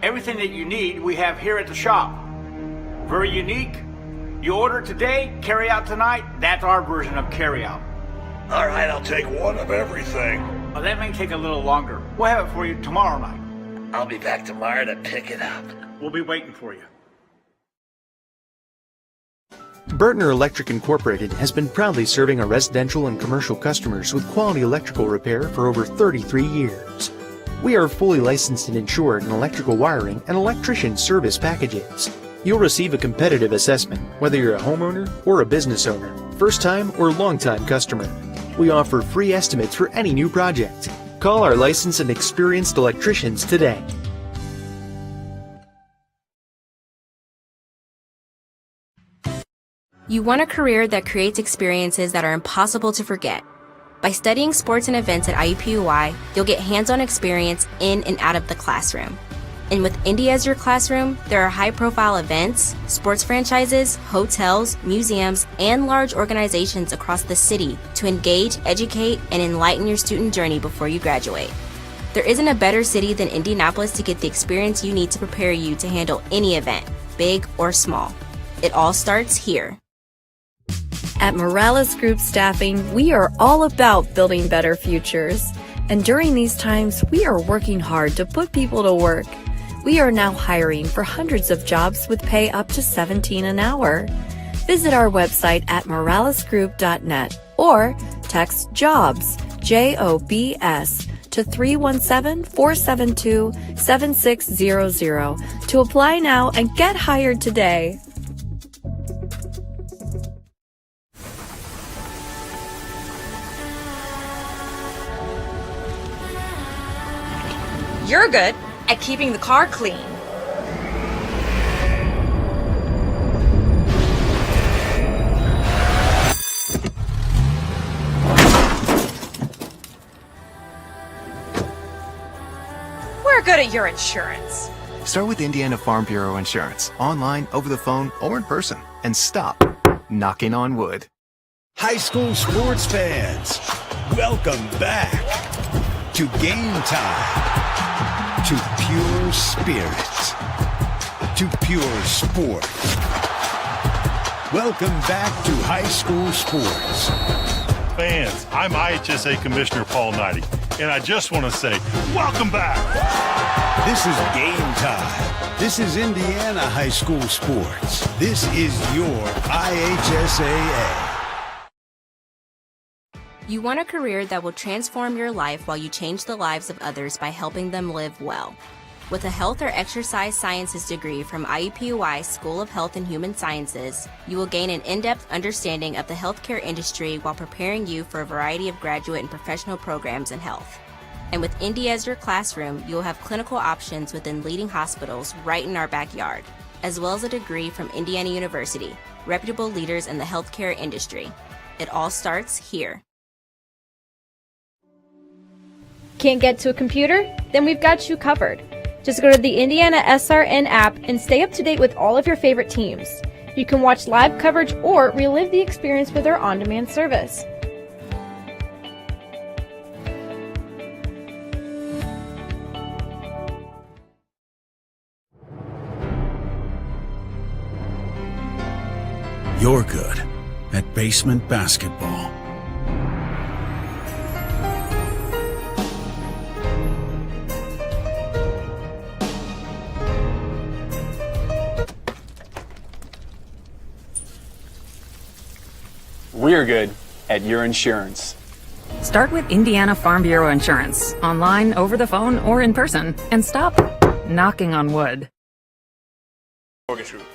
Everything that you need, we have here at the shop. Very unique. You order today, carry out tonight. That's our version of carry out. All right, I'll take one of everything. Well, that may take a little longer. We'll have it for you tomorrow night. I'll be back tomorrow to pick it up. We'll be waiting for you. Burtner Electric Incorporated has been proudly serving our residential and commercial customers with quality electrical repair for over 33 years. We are fully licensed and insured in electrical wiring and electrician service packages. You'll receive a competitive assessment, whether you're a homeowner or a business owner, first-time or long-time customer. We offer free estimates for any new project. Call our licensed and experienced electricians today. You want a career that creates experiences that are impossible to forget. By studying sports and events at IUPUI, you'll get hands-on experience in and out of the classroom. And with Indy as your classroom, there are high-profile events, sports franchises, hotels, museums, and large organizations across the city to engage, educate, and enlighten your student journey before you graduate. There isn't a better city than Indianapolis to get the experience you need to prepare you to handle any event, big or small. It all starts here. At Morales Group Staffing, we are all about building better futures. And during these times, we are working hard to put people to work. We are now hiring for hundreds of jobs with pay up to $17 an hour. Visit our website at moralesgroup.net or text JOBS, JOBS, to 317-472-7600 to apply now and get hired today. You're good at keeping the car clean. We're good at your insurance. Start with Indiana Farm Bureau Insurance, online, over the phone, or in person, and stop knocking on wood. High school sports fans, welcome back to Game Time. To pure spirit, to pure sport. Welcome back to high school sports. Fans, I'm IHSAA Commissioner Paul Knighty, and I just want to say, welcome back. This is Game Time. This is Indiana high school sports. This is your IHSAA. You want a career that will transform your life while you change the lives of others by helping them live well. With a health or exercise sciences degree from IUPUI School of Health and Human Sciences, you will gain an in-depth understanding of the healthcare industry while preparing you for a variety of graduate and professional programs in health. And with Indy as your classroom, you will have clinical options within leading hospitals right in our backyard, as well as a degree from Indiana University, reputable leaders in the healthcare industry. It all starts here. Can't get to a computer? Then we've got you covered. Just go to the IndianaSRN app and stay up to date with all of your favorite teams. You can watch live coverage or relive the experience with our on-demand service. You're good at basement basketball. We're good at your insurance. Start with Indiana Farm Bureau Insurance, online, over the phone, or in person, and stop knocking on wood. Mortgage Group.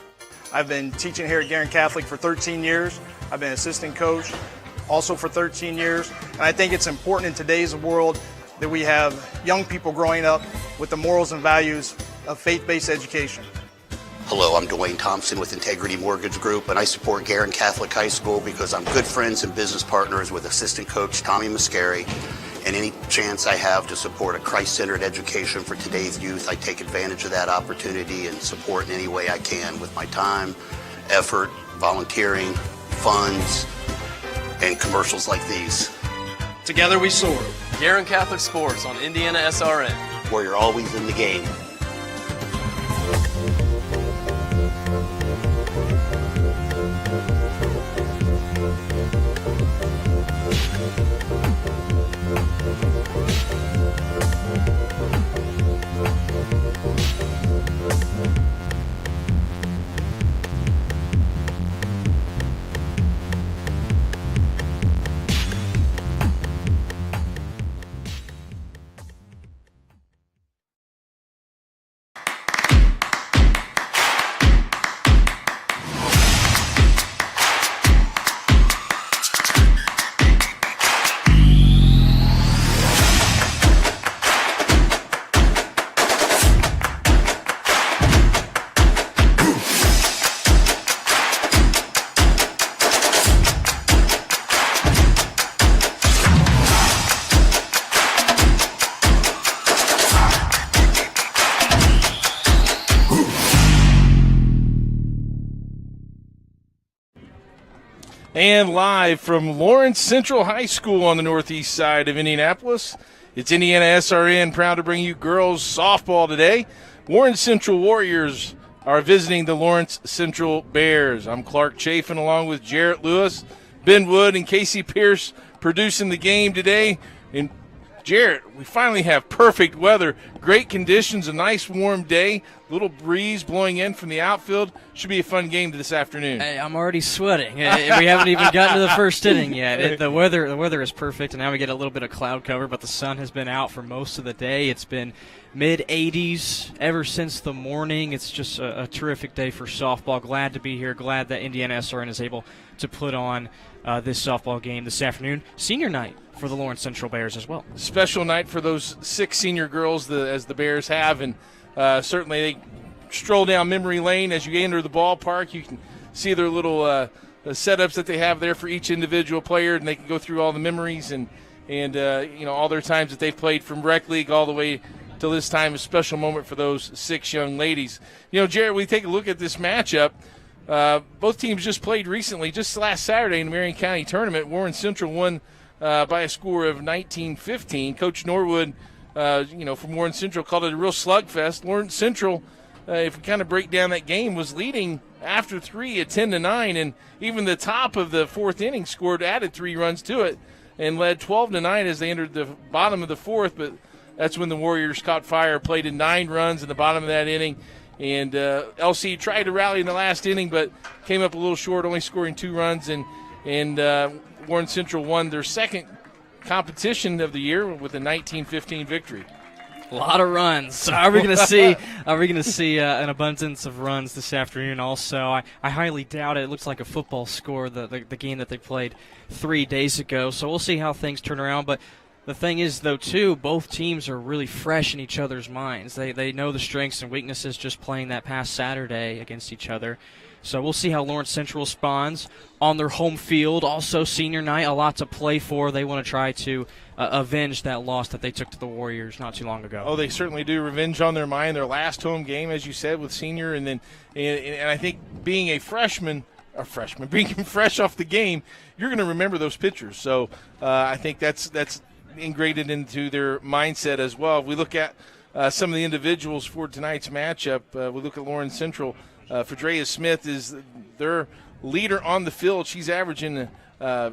I've been teaching here at Guerin Catholic for 13 years. I've been assistant coach also for 13 years. And I think it's important in today's world that we have young people growing up with the morals and values of faith-based education. Hello, I'm Dwayne Thompson with Integrity Mortgage Group, and I support Guerin Catholic High School because I'm good friends and business partners with assistant coach Tommy Mascari, and any chance I have to support a Christ-centered education for today's youth, I take advantage of that opportunity and support in any way I can with my time, effort, volunteering, funds, and commercials like these. Together we soar. Guerin Catholic Sports on IndianaSRN. Where you're always in the game. And live from Lawrence Central High School on the northeast side of Indianapolis, it's IndianaSRN proud to bring you girls softball today. Warren Central Warriors are visiting the Lawrence Central Bears. I'm Clark Chafin along with Jarrett Lewis, Ben Wood, and Casey Pierce producing the game today. And Jarrett, we finally have perfect weather, great conditions, a nice warm day, little breeze blowing in from the outfield. Should be a fun game this afternoon. Hey, I'm already sweating. We haven't even gotten to the first inning yet. The weather is perfect, and now we get a little bit of cloud cover, but the sun has been out for most of the day. It's been mid-80s ever since the morning. It's just a terrific day for softball. Glad to be here. Glad that IndianaSRN is able to put on this softball game this afternoon. Senior night for the Lawrence Central Bears as well. Special night for those 6 senior girls as the Bears have, and certainly they stroll down memory lane as you enter the ballpark. You can see their little setups that they have there for each individual player, and they can go through all the memories and all their times that they've played from rec league all the way till this time. A special moment for those 6 young ladies. Jared, we take a look at this matchup. Both teams just played recently, just last Saturday in the Marion County tournament. Warren Central won by a score of 19-15. Coach Norwood, from Warren Central, called it a real slugfest. Lawrence Central, if we kind of break down that game, was leading after 3 at 10-9, and even the top of the 4th inning added 3 runs to it, and led 12-9 as they entered the bottom of the 4th. But that's when the Warriors caught fire, played in 9 runs in the bottom of that inning. And LC tried to rally in the last inning, but came up a little short, only scoring 2 runs. And Warren Central won their second competition of the year with a 19-15 victory. A lot of runs. Are we going to see an abundance of runs this afternoon? Also, I highly doubt it. It looks like a football score, the game that they played 3 days ago. So we'll see how things turn around. But the thing is, though, too, both teams are really fresh in each other's minds. They know the strengths and weaknesses just playing that past Saturday against each other. So we'll see how Lawrence Central responds on their home field. Also, senior night, a lot to play for. They want to try to avenge that loss that they took to the Warriors not too long ago. Oh, they certainly do. Revenge on their mind. Their last home game, as you said, with senior. And I think being being fresh off the game, you're going to remember those pictures. So I think that's ingrained into their mindset as well. If we look at some of the individuals for tonight's matchup, we look at Lawrence Central. Fedrea Smith is their leader on the field. She's averaging a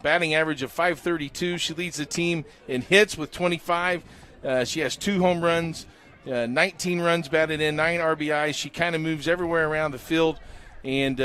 batting average of .532. She leads the team in hits with 25. She has 2 home runs, 19 runs batted in, 9 RBIs. She kind of moves everywhere around the field. And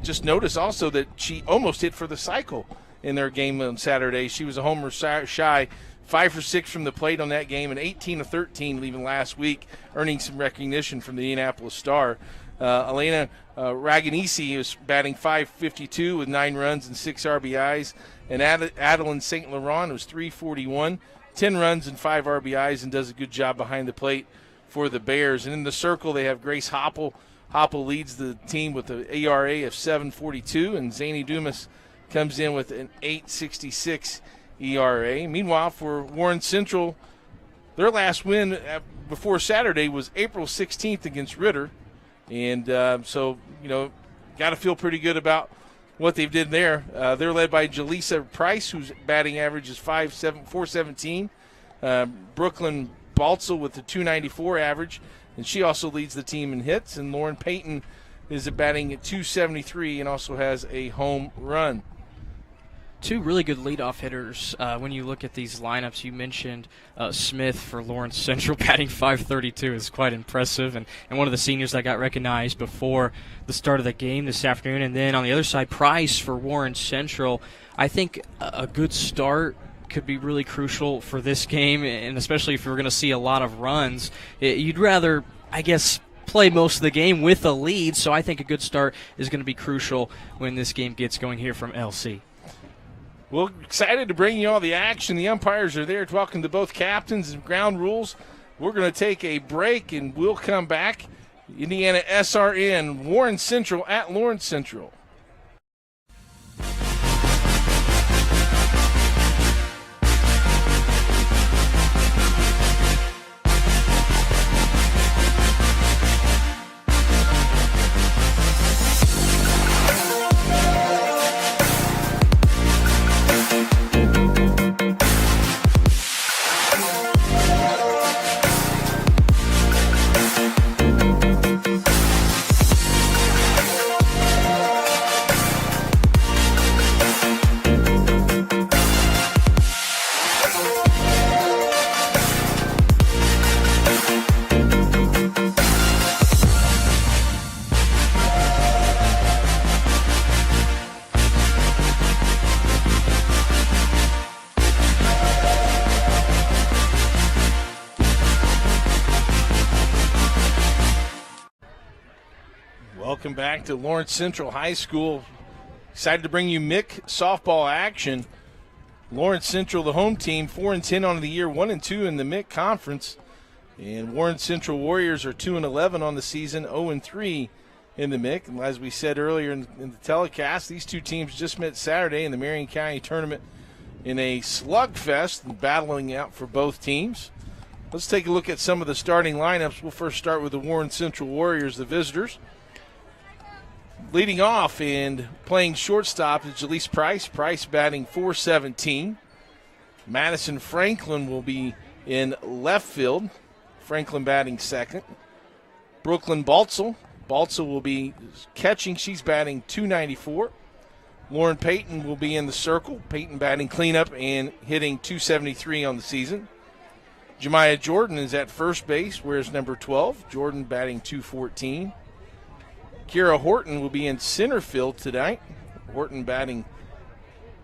just notice also that she almost hit for the cycle in their game on Saturday. She was a homer shy, 5 for 6 from the plate on that game, and 18 of 13 leaving last week, earning some recognition from the Indianapolis Star. Elena Raganisi is batting .552 with 9 runs and 6 RBIs, and Adeline St. Laurent was .341, 10 runs and 5 RBIs, and does a good job behind the plate for the Bears. And in the circle, they have Grace Hopple. Hopple leads the team with an ERA of .742, and Zany Dumas comes in with an .866 ERA. Meanwhile, for Warren Central, their last win before Saturday was April 16th against Ritter. And got to feel pretty good about what they did there. They're led by Jaleesa Price, whose batting average is .417. Brooklyn Baltzel with the .294 average, and she also leads the team in hits. And Lauren Payton is batting at .273 and also has a home run. 2 really good leadoff hitters. When you look at these lineups, you mentioned Smith for Lawrence Central batting .532 is quite impressive, and one of the seniors that got recognized before the start of the game this afternoon. And then on the other side, Price for Warren Central. I think a good start could be really crucial for this game, and especially if we're going to see a lot of runs. You'd rather, I guess, play most of the game with a lead, so I think a good start is going to be crucial when this game gets going here from LC. Well, excited to bring you all the action. The umpires are there talking to both captains and ground rules. We're going to take a break, and we'll come back. IndianaSRN, Warren Central at Lawrence Central. Welcome back to Lawrence Central High School. Excited to bring you MIC softball action. Lawrence Central, the home team, 4-10 on the year, 1-2 in the MIC conference. And Warren Central Warriors are 2-11 on the season, 0-3 in the MIC. And as we said earlier in the telecast, these two teams just met Saturday in the Marion County tournament in a slugfest, battling out for both teams. Let's take a look at some of the starting lineups. We'll first start with the Warren Central Warriors, the visitors. Leading off and playing shortstop is Jaleese Price. Price batting .417. Madison Franklin will be in left field. Franklin batting second. Brooklyn Baltzel. Baltzel will be catching. She's batting .294. Lauren Payton will be in the circle. Payton batting cleanup and hitting .273 on the season. Jemiah Jordan is at first base, wears number 12. Jordan batting .214. Kira Horton will be in center field tonight. Horton batting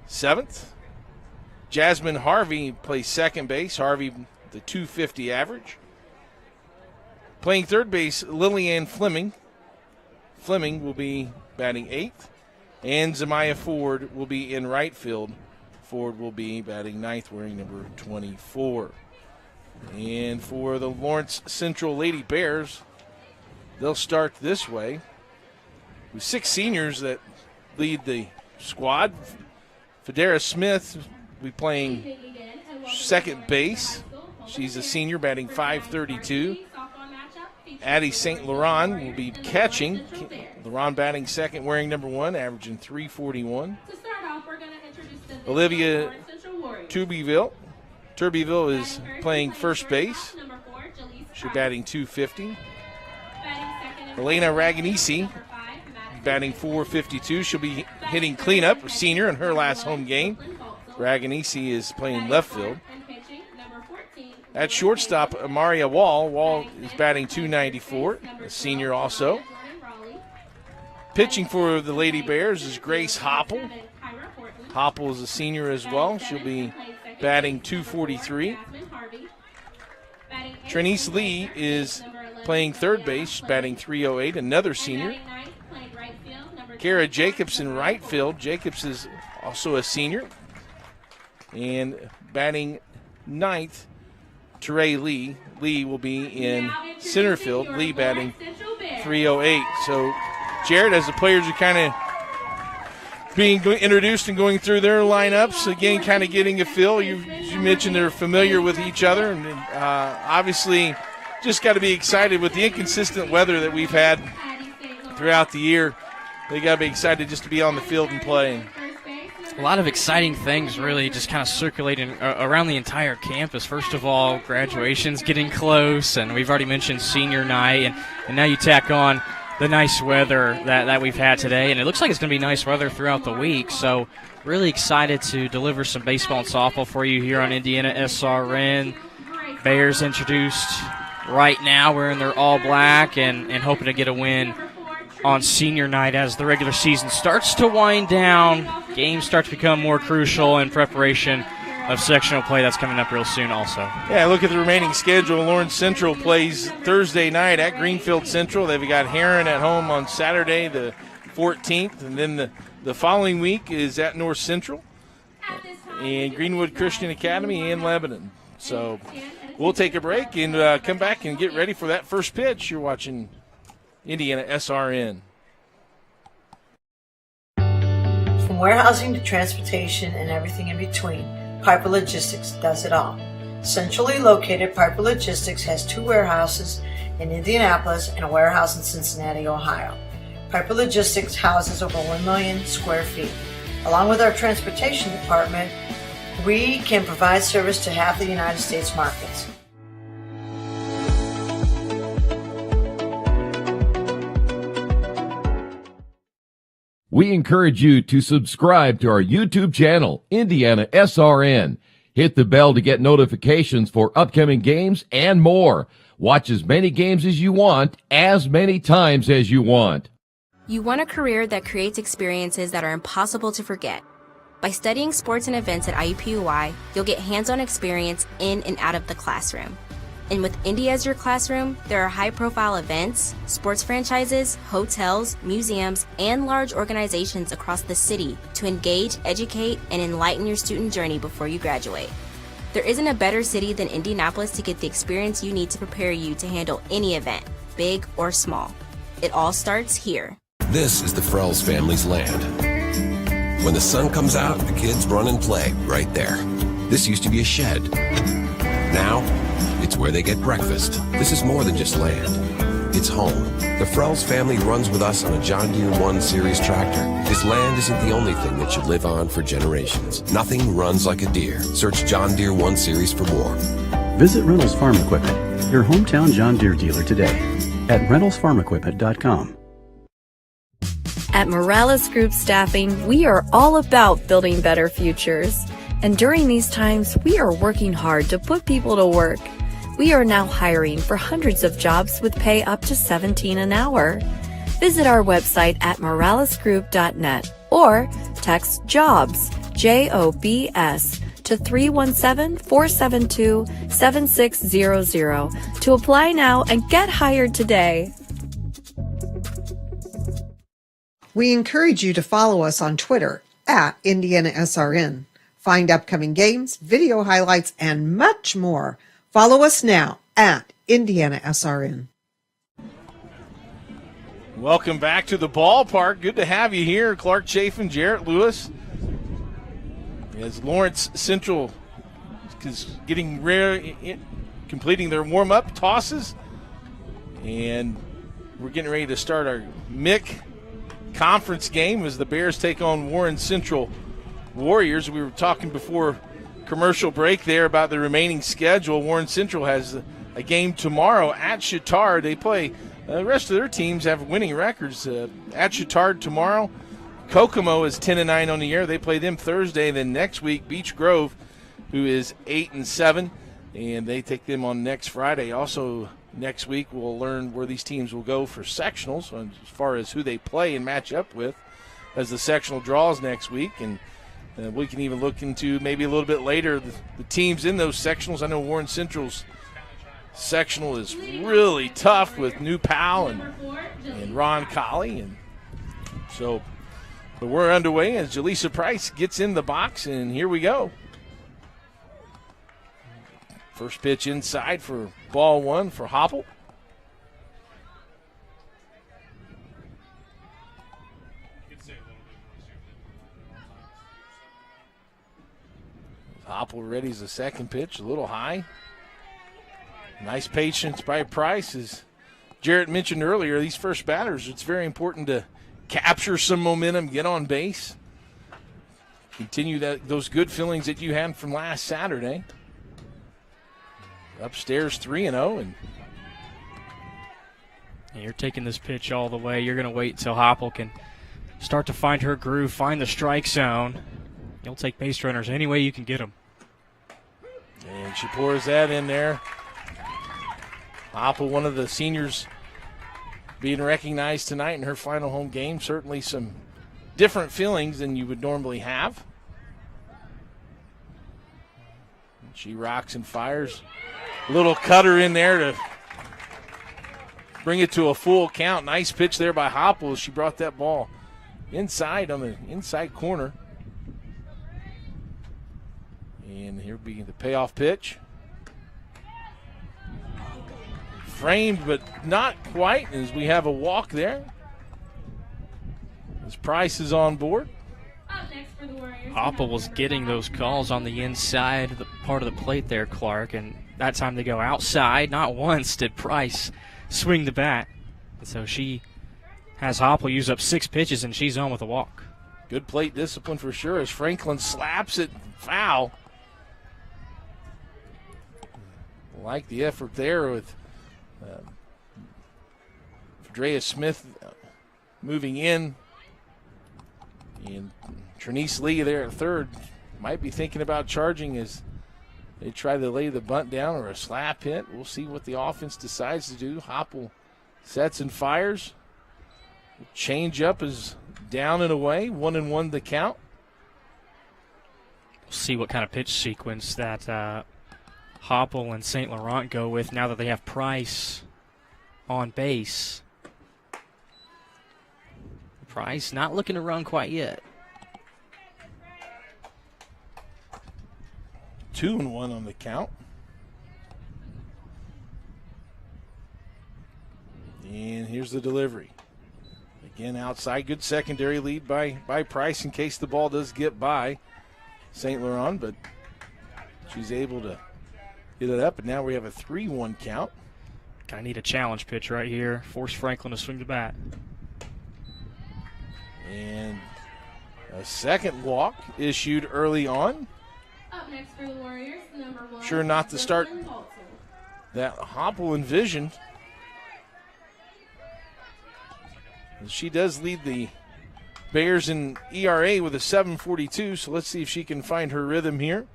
seventh. Jasmine Harvey plays second base. Harvey, the .250 average. Playing third base, Lillian Fleming. Fleming will be batting eighth. And Zamiah Ford will be in right field. Ford will be batting ninth, wearing number 24. And for the Lawrence Central Lady Bears, they'll start this way. With 6 seniors that lead the squad. Federa Smith will be playing second base. She's a senior, batting .532. Addie St. Laurent will be catching. Laurent batting second, wearing number 1, averaging .341. Olivia Turbeville. Turbeville is playing first base. She's batting .250. Elena Raganisi batting .452. She'll be hitting cleanup, a senior in her last home game. Raganisi is playing left field. At shortstop, Amaria Wall. Wall is batting .294, a senior also. Pitching for the Lady Bears is Grace Hopple. Hopple is a senior as well. She'll be batting .243. Trinice Lee is playing third base, batting .308, another senior. Kara Jacobs in right field. Jacobs is also a senior. And batting ninth, Teray Lee. Lee will be in center field. Lee batting .308. So, Jared, as the players are kind of being introduced and going through their lineups, again, kind of getting a feel. You mentioned they're familiar with each other, and obviously just got to be excited with the inconsistent weather that we've had throughout the year. They got to be excited just to be on the field and playing. A lot of exciting things really just kind of circulating around the entire campus. First of all, graduation's getting close, and we've already mentioned senior night, and now you tack on the nice weather that we've had today, and it looks like it's going to be nice weather throughout the week. So really excited to deliver some baseball and softball for you here on IndianaSRN. Bears introduced right now wearing their all black and hoping to get a win on senior night as the regular season starts to wind down. Games start to become more crucial in preparation of sectional play that's coming up real soon also. Yeah, look at the remaining schedule. Lawrence Central plays Thursday night at Greenfield Central. They've got Heron at home on Saturday the 14th, and then the following week is at North Central and Greenwood Christian Academy in Lebanon. So we'll take a break and come back and get ready for that first pitch. You're watching IndianaSRN. From warehousing to transportation and everything in between, Piper Logistics does it all. Centrally located, Piper Logistics has 2 warehouses in Indianapolis and a warehouse in Cincinnati, Ohio. Piper Logistics houses over 1 million square feet. Along with our transportation department, we can provide service to half the United States markets. We encourage you to subscribe to our YouTube channel, IndianaSRN. Hit the bell to get notifications for upcoming games and more. Watch as many games as you want, as many times as you want. You want a career that creates experiences that are impossible to forget. By studying sports and events at IUPUI, you'll get hands-on experience in and out of the classroom. And with Indy as your classroom, there are high-profile events, sports franchises, hotels, museums, and large organizations across the city to engage, educate, and enlighten your student journey before you graduate. There isn't a better city than Indianapolis to get the experience you need to prepare you to handle any event, big or small. It all starts here. This is the Frells family's land. When the sun comes out, the kids run and play right there. This used to be a shed. Now, it's where they get breakfast. This is more than just land. It's home. The Frells family runs with us on a John Deere 1 Series tractor. This land isn't the only thing that should live on for generations. Nothing runs like a Deere. Search John Deere 1 Series for more. Visit Reynolds Farm Equipment, your hometown John Deere dealer today at reynoldsfarmequipment.com. At Morales Group Staffing, we are all about building better futures. And during these times, we are working hard to put people to work. We are now hiring for hundreds of jobs with pay up to $17 an hour. Visit our website at moralesgroup.net or text JOBS, JOBS, to 317-472-7600 to apply now and get hired today. We encourage you to follow us on Twitter at IndianaSRN. Find upcoming games, video highlights, and much more. Follow us now at IndianaSRN. Welcome back to the ballpark. Good to have you here, Clark Chafin, Jarrett Lewis. As Lawrence Central is getting completing their warm-up tosses. And we're getting ready to start our MIC conference game as the Bears take on Warren Central Warriors. We were talking before commercial break there about the remaining schedule. Warren Central has a game tomorrow at Chittard. They play the rest of their teams have winning records. At Chittard tomorrow, Kokomo is 10-9 on the year. They play them Thursday. Then next week, Beech Grove, who is 8-7, and they take them on next Friday. Also next week, we'll learn where these teams will go for sectionals as far as who they play and match up with as the sectional draws next week. And we can even look into maybe a little bit later the teams in those sectionals. I know Warren Central's sectional is really tough with New Powell and Ron Colley. And so but we're underway as Jaleesa Price gets in the box, and here we go. First pitch inside for ball one for Hopple. Hopple readies the second pitch, a little high. Nice patience by Price. As Jarrett mentioned earlier, these first batters, it's very important to capture some momentum, get on base, continue those good feelings that you had from last Saturday. Upstairs 3-0, and you're taking this pitch all the way. You're going to wait until Hopple can start to find her groove, find the strike zone. You'll take base runners any way you can get them. And she pours that in there. Hopple, one of the seniors, being recognized tonight in her final home game. Certainly some different feelings than you would normally have. She rocks and fires. A little cutter in there to bring it to a full count. Nice pitch there by Hopple. She brought that ball inside on the inside corner. And here be the payoff pitch. Framed, but not quite, as we have a walk there. As Price is on board. Hopple was getting those calls on the inside part of the plate there, Clark, and that time they go outside. Not once did Price swing the bat. And so she has Hopple use up 6 pitches, and she's on with a walk. Good plate discipline for sure as Franklin slaps it foul. Like the effort there with Drea Smith moving in. And Trinice Lee there at third might be thinking about charging as they try to lay the bunt down or a slap hit. We'll see what the offense decides to do. Hopple sets and fires. Change up is down and away. 1-1 the count. We'll see what kind of pitch sequence that Hopple and St. Laurent go with now that they have Price on base. Price not looking to run quite yet. 2-1 on the count. And here's the delivery. Again, outside, good secondary lead by Price in case the ball does get by St. Laurent, but she's able to get it up, and now we have a 3-1 count. Kind of need a challenge pitch right here. Force Franklin to swing the bat. And a second walk issued early on. Up next for the Warriors, number 1. Sure not the start that Hopple envisioned. She does lead the Bears in ERA with a 7.42, so let's see if she can find her rhythm here.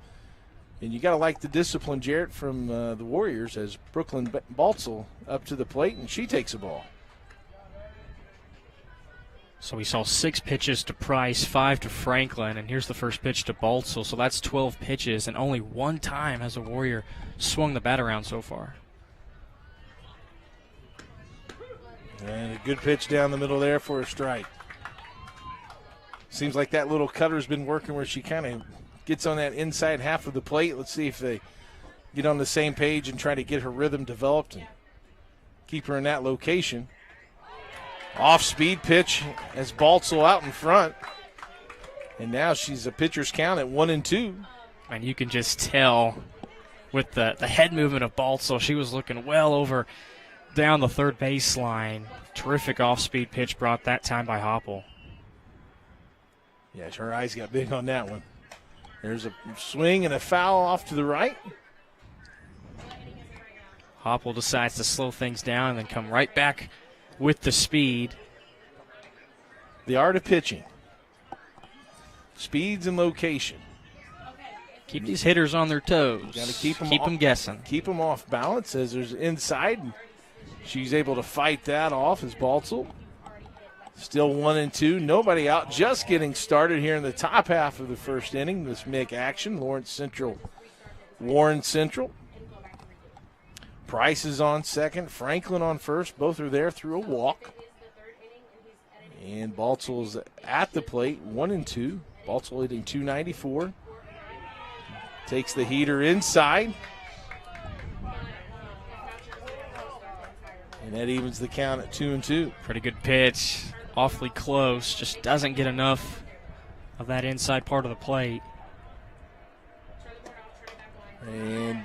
And you got to like the discipline, Jarrett, from the Warriors as Brooklyn Baltzel up to the plate, and she takes a ball. So we saw 6 pitches to Price, 5 to Franklin, and here's the first pitch to Baltzel. So that's 12 pitches, and only one time has a Warrior swung the bat around so far. And a good pitch down the middle there for a strike. Seems like that little cutter's been working where she kind of gets on that inside half of the plate. Let's see if they get on the same page and try to get her rhythm developed and keep her in that location. Off-speed pitch as Baltzel out in front. And now she's a pitcher's count at 1-2. And you can just tell with the head movement of Baltzel, she was looking well over down the third baseline. Terrific off-speed pitch brought that time by Hopple. Yeah, her eyes got big on that one. There's a swing and a foul off to the right. Hopple decides to slow things down and then come right back with the speed. The art of pitching. Speeds and location. Keep these hitters on their toes. Got to keep them guessing. Keep them off balance as there's inside. She's able to fight that off as Baltzel. Still 1-2. Nobody out. Just getting started here in the top half of the first inning. This MIC action. Warren Central. Price is on second. Franklin on first. Both are there through a walk. And Baltzel's at the plate. 1-2. Baltzel hitting .294. Takes the heater inside. And that evens the count at 2-2. Pretty good pitch. Awfully close. Just doesn't get enough of that inside part of the plate. And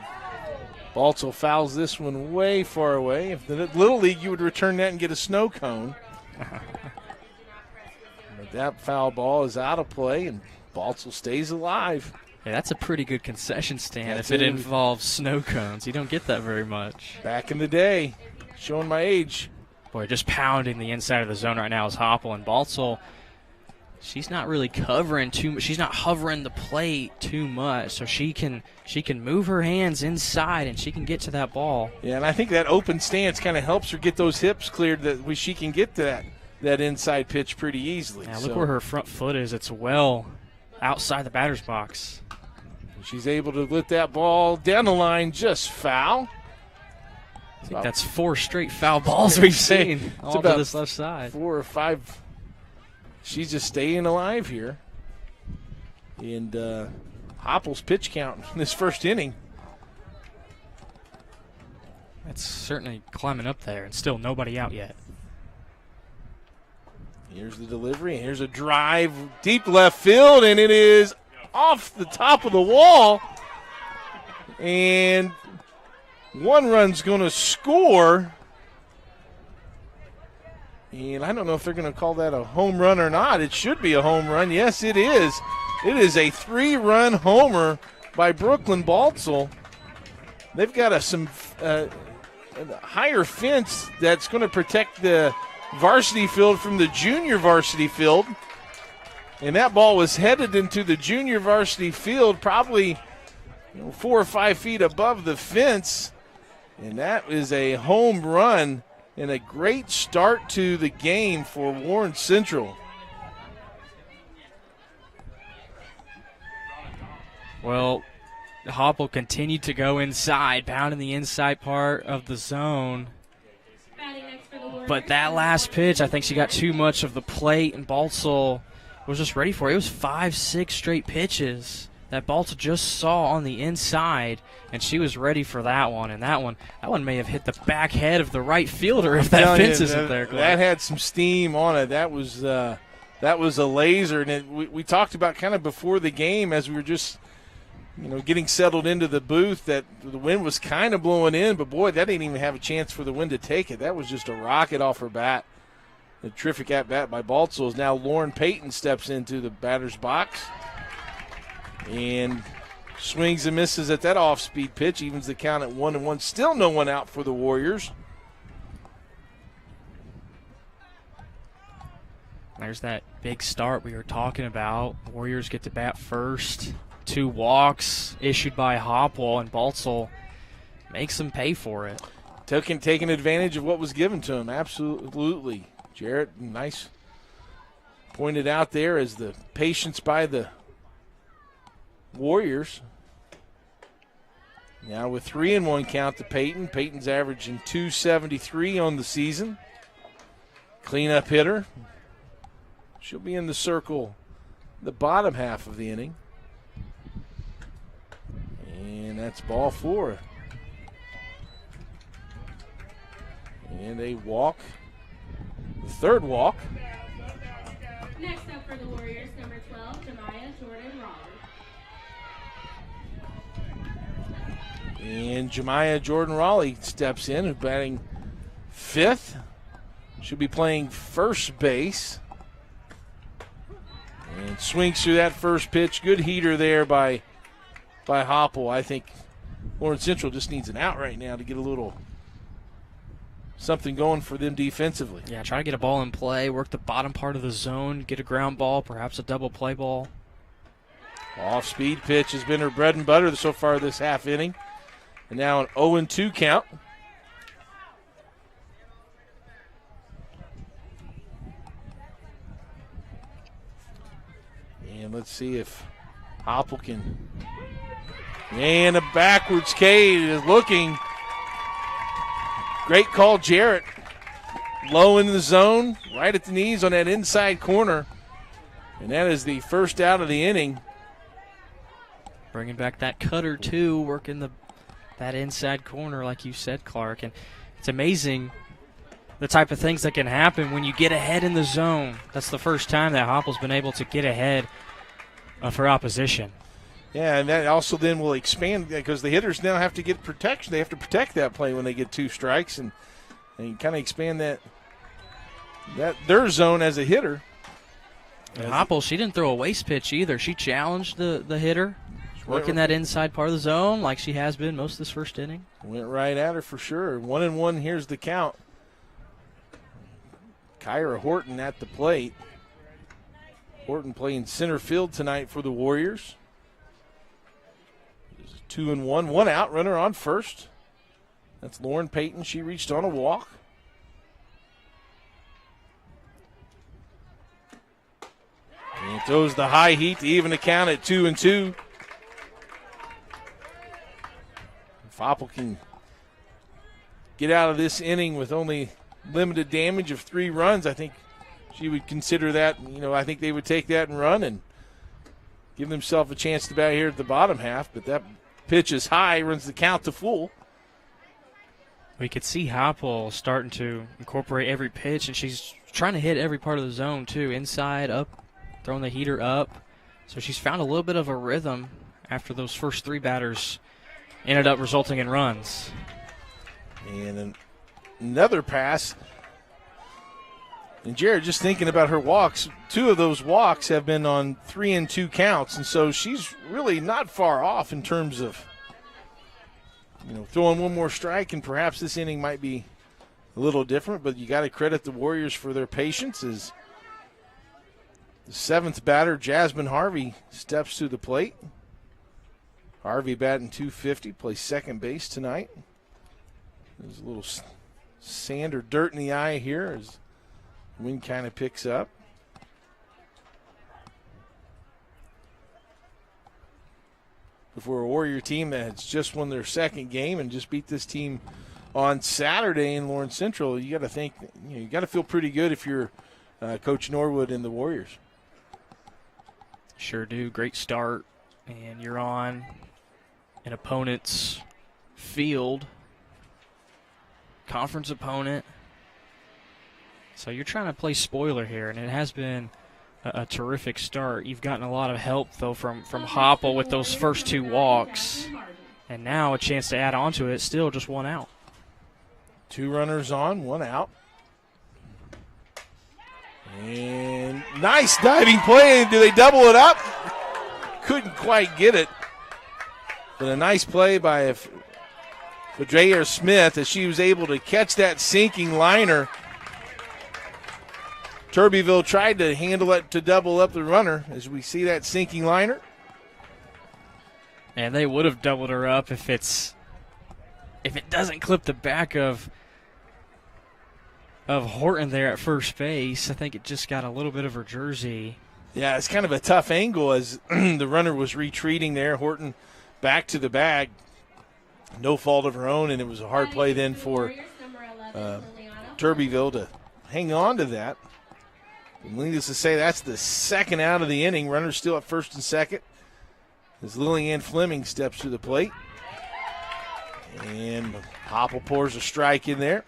Baltzel fouls this one way far away. If the Little League, you would return that and get a snow cone. But that foul ball is out of play, and Baltzel stays alive. Yeah, that's a pretty good concession stand if it involves snow cones. You don't get that very much. Back in the day. Showing my age. Boy, just pounding the inside of the zone right now is Hopple. And Baltzel, she's not really covering too much. She's not hovering the plate too much. So she can move her hands inside and she can get to that ball. Yeah, and I think that open stance kind of helps her get those hips cleared that she can get to that inside pitch pretty easily. Yeah, look where her front foot is. It's well outside the batter's box. She's able to let that ball down the line just foul. I think that's 4 straight foul balls we've seen all to this left side. 4 or 5. She's just staying alive here. And Hopple's pitch count in this first inning. That's certainly climbing up there, and still nobody out yet. Here's the delivery. Here's a drive deep left field, and it is off the top of the wall. And one run's going to score. And I don't know if they're going to call that a home run or not. It should be a home run. Yes, it is. It is a 3-run homer by Brooklyn Baltzel. They've got a higher fence that's going to protect the varsity field from the junior varsity field. And that ball was headed into the junior varsity field, probably 4 or 5 feet above the fence. And that is a home run and a great start to the game for Warren Central. Well, Hopple continued to go inside, pounding the inside part of the zone. But that last pitch, I think she got too much of the plate, and Baltzell was just ready for it. It was 5-6 straight pitches that Baltzell just saw on the inside, and she was ready for that one. And that one may have hit the back head of the right fielder if that fence isn't there. That had some steam on it. That was a laser, and we talked about kind of before the game as we were just getting settled into the booth that the wind was kind of blowing in, but boy, that didn't even have a chance for the wind to take it. That was just a rocket off her bat. A terrific at-bat by Baltzell. As now Lauren Payton steps into the batter's box and swings and misses at that off-speed pitch, evens the count at 1-1. Still no one out for the Warriors. There's that big start we were talking about. Warriors get to bat first. 2 walks issued by Hopple, and Baltzell makes them pay for it. Taking advantage of what was given to him, absolutely. Jarrett, nice pointed out there as the patience by the Warriors. Now with 3-1 count to Payton. Payton's averaging .273 on the season. Cleanup hitter. She'll be in the circle the bottom half of the inning. And that's ball 4. And a walk. The third walk. Next up for the Warriors, number 12, Jemiah Jordan-Raleigh. And Jemiah Jordan-Raleigh steps in, who's batting 5th. She'll be playing first base. And swings through that first pitch. Good heater there by Hopple. I think Lawrence Central just needs an out right now to get a little something going for them defensively. Yeah, try to get a ball in play, work the bottom part of the zone, get a ground ball, perhaps a double play ball. Off-speed pitch has been her bread and butter so far this half inning. And now an 0-2 count. And let's see if Hopple can. And a backwards K is looking. Great call, Jarrett. Low in the zone, right at the knees on that inside corner. And that is the first out of the inning. Bringing back that cutter, too, working that inside corner, like you said, Clark. And it's amazing the type of things that can happen when you get ahead in the zone. That's the first time that Hopple's been able to get ahead of her opposition. Yeah, and that also then will expand because the hitters now have to get protection. They have to protect that play when they get 2 strikes and kind of expand that their zone as a hitter. And Hopple, she didn't throw a waste pitch either. She challenged the hitter, working that inside part of the zone like she has been most of this first inning. Went right at her for sure. 1-1, here's the count. Kyra Horton at the plate. Horton playing center field tonight for the Warriors. 2-1, 1 out, runner on first. That's Lauren Payton. She reached on a walk. And throws the high heat to even the count at 2-2. If Hopple can get out of this inning with only limited damage of 3 runs, I think she would consider that, I think they would take that and run and give themselves a chance to bat here at the bottom half, but that pitch is high, runs the count to full. We could see Hopple starting to incorporate every pitch, and she's trying to hit every part of the zone, too. Inside, up, throwing the heater up. So she's found a little bit of a rhythm after those first 3 batters ended up resulting in runs. And another pass. And Jared, just thinking about her walks, 2 of those walks have been on 3-2 counts, and so she's really not far off in terms of, throwing one more strike, and perhaps this inning might be a little different, but you got to credit the Warriors for their patience as the 7th batter, Jasmine Harvey, steps to the plate. Harvey batting .250, plays second base tonight. There's a little sand or dirt in the eye here as wind kind of picks up. for a Warrior team that has just won their second game and just beat this team on Saturday in Lawrence Central, you got to think, you got to feel pretty good if you're Coach Norwood and the Warriors. Sure do. Great start, and you're on an opponent's field, conference opponent. So you're trying to play spoiler here, and it has been a terrific start. You've gotten a lot of help, though, from Hopple with those first 2 walks, and now a chance to add on to it. Still just 1 out. 2 runners on, 1 out. And nice diving play. Do they double it up? Couldn't quite get it. But a nice play by Fadrea Smith as she was able to catch that sinking liner. Turbyville tried to handle it to double up the runner as we see that sinking liner. And they would have doubled her up if it doesn't clip the back of Horton there at first base. I think it just got a little bit of her jersey. Yeah, it's kind of a tough angle as the runner was retreating there. Horton back to the bag. No fault of her own, and it was a hard play then for Turbyville to hang on to that. And needless to say, that's the 2nd out of the inning. Runner still at 1st and 2nd as Lillian Fleming steps to the plate. And Hopple pours a strike in there.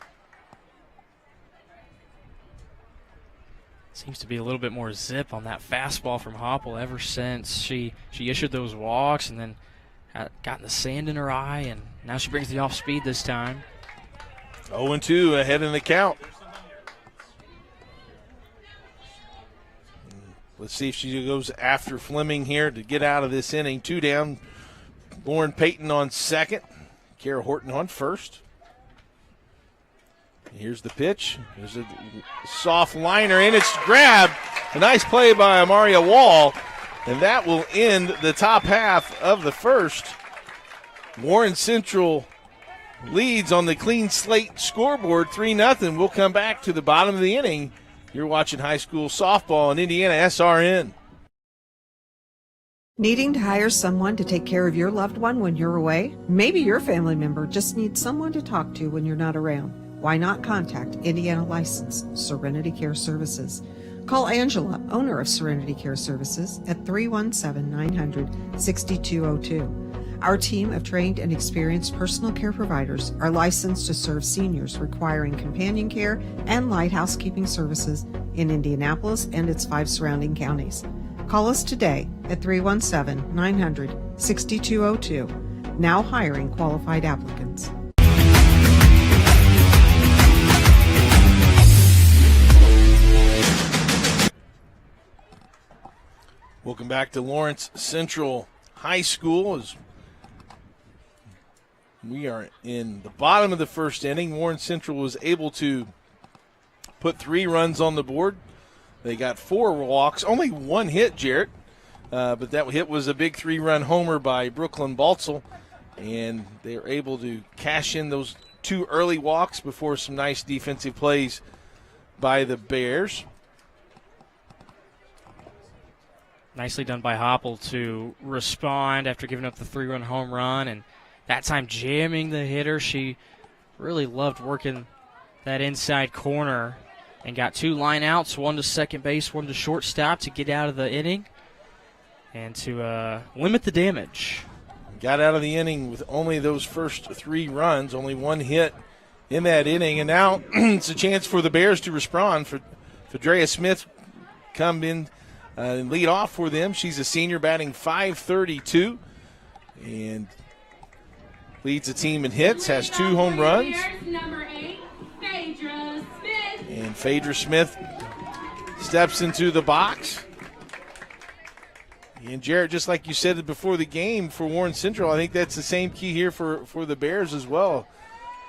Seems to be a little bit more zip on that fastball from Hopple ever since she issued those walks and then got the sand in her eye, and now she brings the off speed this time. 0-2 ahead in the count. Let's see if she goes after Fleming here to get out of this inning. 2 down. Lauren Payton on 2nd. Kara Horton on 1st. Here's the pitch. There's a soft liner, and it's grabbed. A nice play by Amaria Wall, and that will end the top half of the first. Warren Central leads on the clean slate scoreboard 3-0. We'll come back to the bottom of the inning. You're watching high school softball on IndianaSRN. Needing to hire someone to take care of your loved one when you're away? Maybe your family member just needs someone to talk to when you're not around. Why not contact Indiana licensed Serenity Care Services? Call Angela, owner of Serenity Care Services, at 317-900-6202. Our team of trained and experienced personal care providers are licensed to serve seniors requiring companion care and light housekeeping services in Indianapolis and its 5 surrounding counties. Call us today at 317-900-6202. Now hiring qualified applicants. Welcome back to Lawrence Central High School as we are in the bottom of the first inning. Lawrence Central was able to put 3 runs on the board. They got 4 walks, only 1 hit, Jarrett, but that hit was a big 3-run homer by Brooklyn Baltzel, and they were able to cash in those 2 early walks before some nice defensive plays by the Bears. Nicely done by Hopple to respond after giving up the 3-run home run, and that time jamming the hitter. She really loved working that inside corner and got 2 line outs, 1 to second base, 1 to shortstop to get out of the inning and to limit the damage. Got out of the inning with only those first 3 runs, only 1 hit in that inning, and now it's a chance for the Bears to respond. Fadrea Smith come in and lead off for them. She's a senior batting .532 and leads the team in hits, has 2 home runs. Number 8, Phaedra Smith. And Phaedra Smith steps into the box. And Jarrett, just like you said before the game for Warren Central, I think that's the same key here for the Bears as well.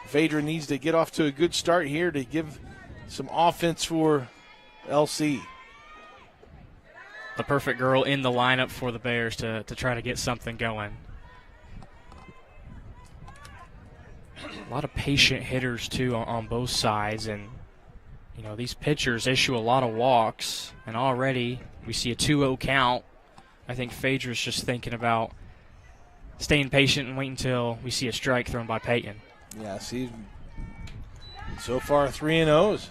Phaedra needs to get off to a good start here to give some offense for LC. The perfect girl in the lineup for the Bears to try to get something going. A lot of patient hitters, too, on both sides. And, you know, these pitchers issue a lot of walks. And already we see a 2-0 count. I think Phaedra's just thinking about staying patient and waiting until we see a strike thrown by Peyton. Yeah, see, so far 3-0.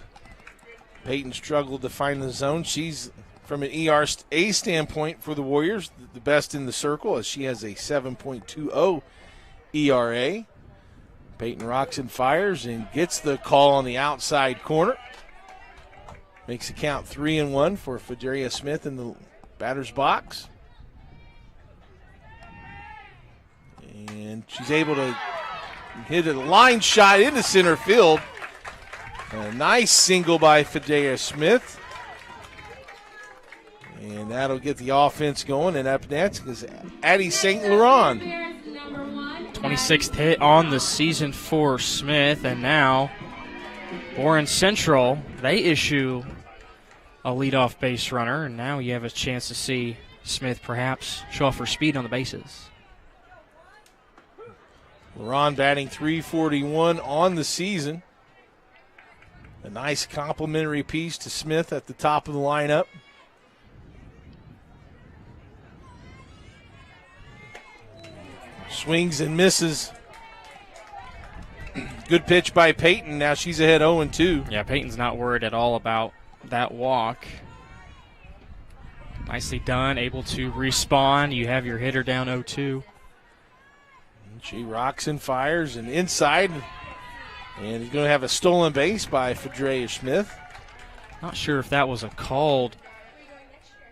Peyton struggled to find the zone. She's, from an ERA standpoint for the Warriors, the best in the circle, as she has a 7.20 ERA. Peyton rocks and fires and gets the call on the outside corner. Makes the count 3-1 for Fadria Smith in the batter's box. And she's able to hit a line shot into center field. A nice single by Fadria Smith. And that'll get the offense going. And up next is Addie St. Laurent. 26th hit on the season for Smith. And now Warren Central, they issue a leadoff base runner. And now you have a chance to see Smith perhaps show off her speed on the bases. Laurent batting .341 on the season. A nice complimentary piece to Smith at the top of the lineup. Swings and misses. Good pitch by Peyton. Now she's ahead 0-2. Yeah, Peyton's not worried at all about that walk. Nicely done, able to respawn. You have your hitter down 0-2. She rocks and fires and inside. And he's going to have a stolen base by Fadria Smith. Not sure if that was a called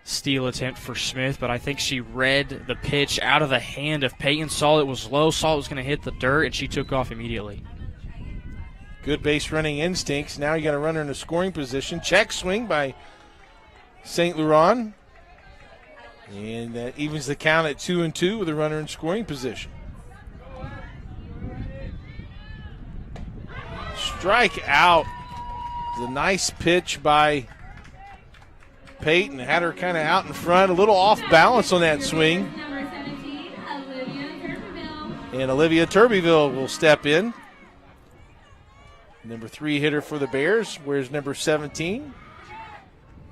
steal attempt for Smith, but I think she read the pitch out of the hand of Peyton, saw it was low, saw it was going to hit the dirt, and she took off immediately. Good base running instincts. Now you got a runner in a scoring position. Check swing by St. Laurent. And that evens the count at 2-2 with a runner in scoring position. Strike out. The nice pitch by Peyton. Had her kind of out in front, a little off balance on that swing. And Olivia Turbeville will step in. Number 3 hitter for the Bears. Where's number 17?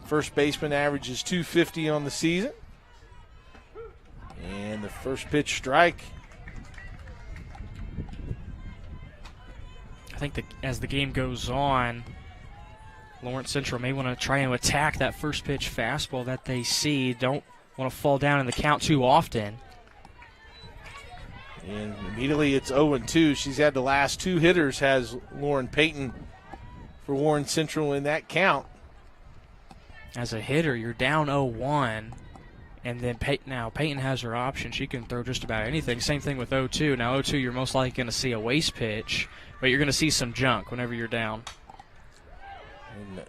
First baseman averages .250 on the season. And the first pitch strike. I think as the game goes on, Lawrence Central may want to try and attack that first pitch fastball that they see. Don't want to fall down in the count too often. And immediately it's 0-2. She's had the last 2 hitters, has Lauren Peyton for Warren Central in that count. As a hitter, you're down 0-1. And then Peyton has her option. She can throw just about anything. Same thing with 0-2. Now 0-2, you're most likely going to see a waste pitch, but you're going to see some junk whenever you're down. And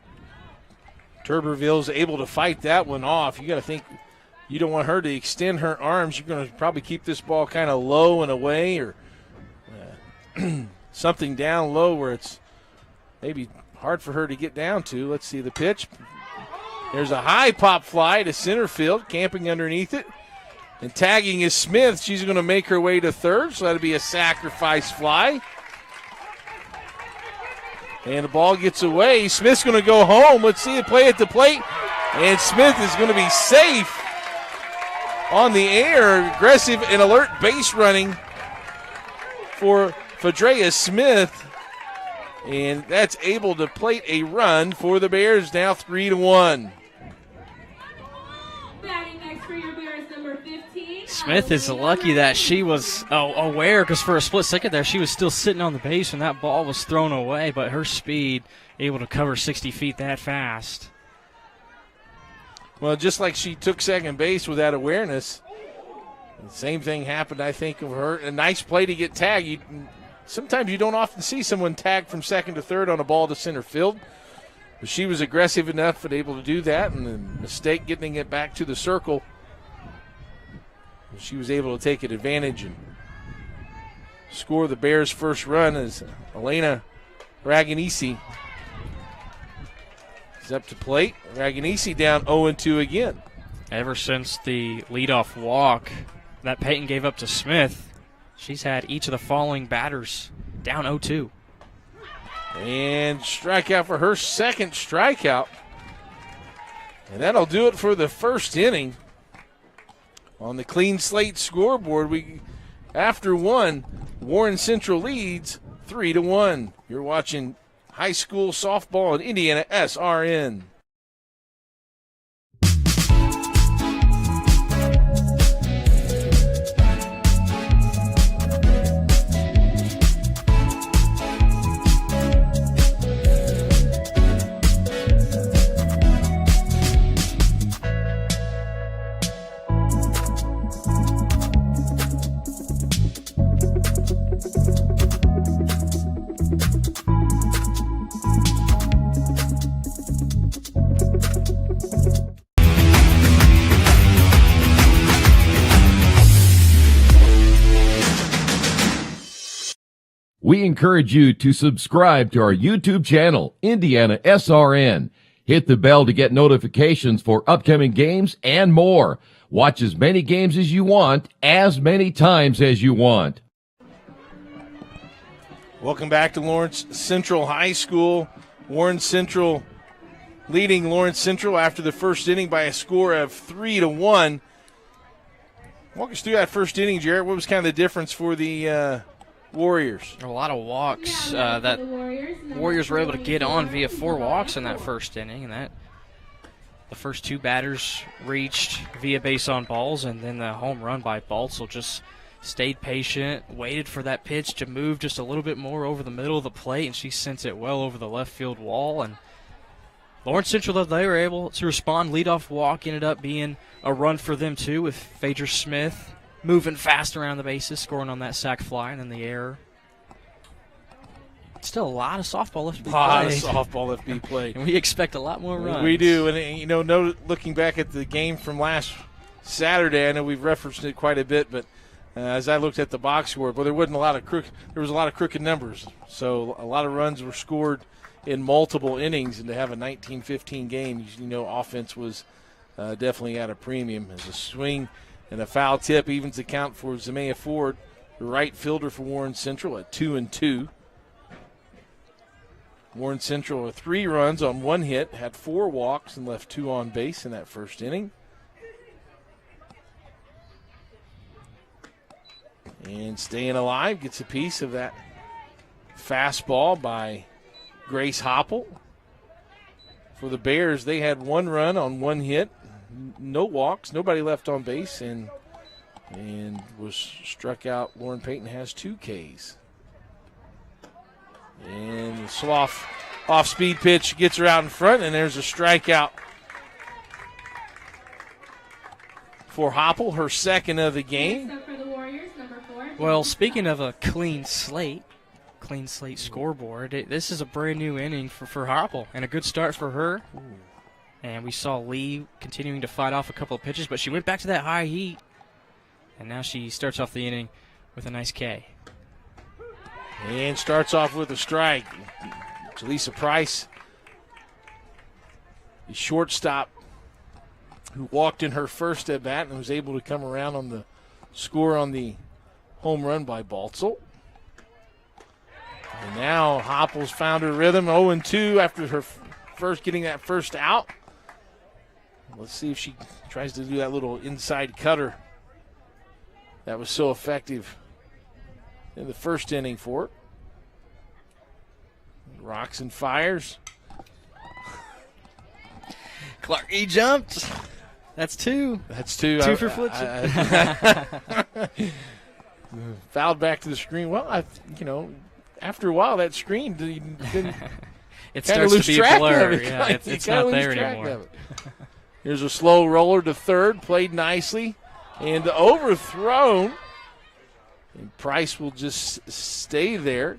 Turbeville's able to fight that one off. You got to think you don't want her to extend her arms. You're going to probably keep this ball kind of low and away, or something down low where it's maybe hard for her to get down to. Let's see the pitch. There's a high pop fly to center field, camping underneath it. And tagging is Smith. She's going to make her way to third, so that'll be a sacrifice fly. And the ball gets away. Smith's going to go home. Let's see it play at the plate. And Smith is going to be safe on the air. Aggressive and alert base running for Fadria Smith. And that's able to plate a run for the Bears, now 3-1. Smith is lucky that she was aware, because for a split second there, she was still sitting on the base when that ball was thrown away, but her speed, able to cover 60 feet that fast. Well, just like she took second base with that awareness, the same thing happened, I think, of her. A nice play to get tagged. Sometimes you don't often see someone tagged from second to third on a ball to center field. But she was aggressive enough and able to do that, and the mistake getting it back to the circle, she was able to take an advantage and score the Bears' first run as Elena Raganisi is up to plate. Raganisi down 0-2 again. Ever since the leadoff walk that Peyton gave up to Smith, she's had each of the following batters down 0-2. And strikeout for her second strikeout. And that'll do it for the first inning. On the clean slate scoreboard, we after one, Warren Central leads 3-1. You're watching high school softball at IndianaSRN. We encourage you to subscribe to our YouTube channel, IndianaSRN. Hit the bell to get notifications for upcoming games and more. Watch as many games as you want, as many times as you want. Welcome back to Lawrence Central High School. Warren Central leading Lawrence Central after the first inning by a score of 3-1. Walk us through that first inning, Jarrett. What was kind of the difference for the Warriors? A lot of walks. That Warriors were able to get on via 4 walks in that first inning, and that the first 2 batters reached via base on balls, and then the home run by Baltzel just stayed patient, waited for that pitch to move just a little bit more over the middle of the plate, and she sent it well over the left field wall. And Lawrence Central, though, they were able to respond. Leadoff walk ended up being a run for them, too, with Phaedra Smith moving fast around the bases, scoring on that sac fly, and then the error. Still a lot of softball left to be played. A lot of softball left to be played. And we expect a lot more runs. We do. And, you know, looking back at the game from last Saturday, I know we've referenced it quite a bit, but as I looked at the box score, there wasn't a lot of there was a lot of crooked numbers. So a lot of runs were scored in multiple innings, and to have a 19-15 game, you know, offense was definitely at a premium. As a swing and a foul tip evens the count for Zamea Ford, the right fielder for Warren Central at 2-2. Warren Central with 3 runs on 1 hit, had 4 walks and left 2 on base in that first inning. And staying alive, gets a piece of that fastball by Grace Hopple. For the Bears, they had 1 run on 1 hit, no walks, nobody left on base, and was struck out. Lauren Payton has 2 Ks. And the slow off-speed pitch gets her out in front, and there's a strikeout for Hopple, her second of the game. Well, speaking of a clean slate scoreboard, this is a brand new inning for Hopple, and a good start for her. Ooh. And we saw Lee continuing to fight off a couple of pitches, but she went back to that high heat, and now she starts off the inning with a nice K. And starts off with a strike. Jaleesa Price, the shortstop who walked in her first at bat and was able to come around on the score on the home run by Baltzel. And now Hopple's found her rhythm, 0-2 after her getting that first out. Let's see if she tries to do that little inside cutter that was so effective in the first inning for it. Rocks and fires. Clark jumped. That's 2. That's 2. 2 for Fletcher. Fouled back to the screen. Well, after a while, that screen didn't. It starts to be a blur. Yeah, it's not there anymore. Here's a slow roller to third, played nicely, and overthrown. And Price will just stay there.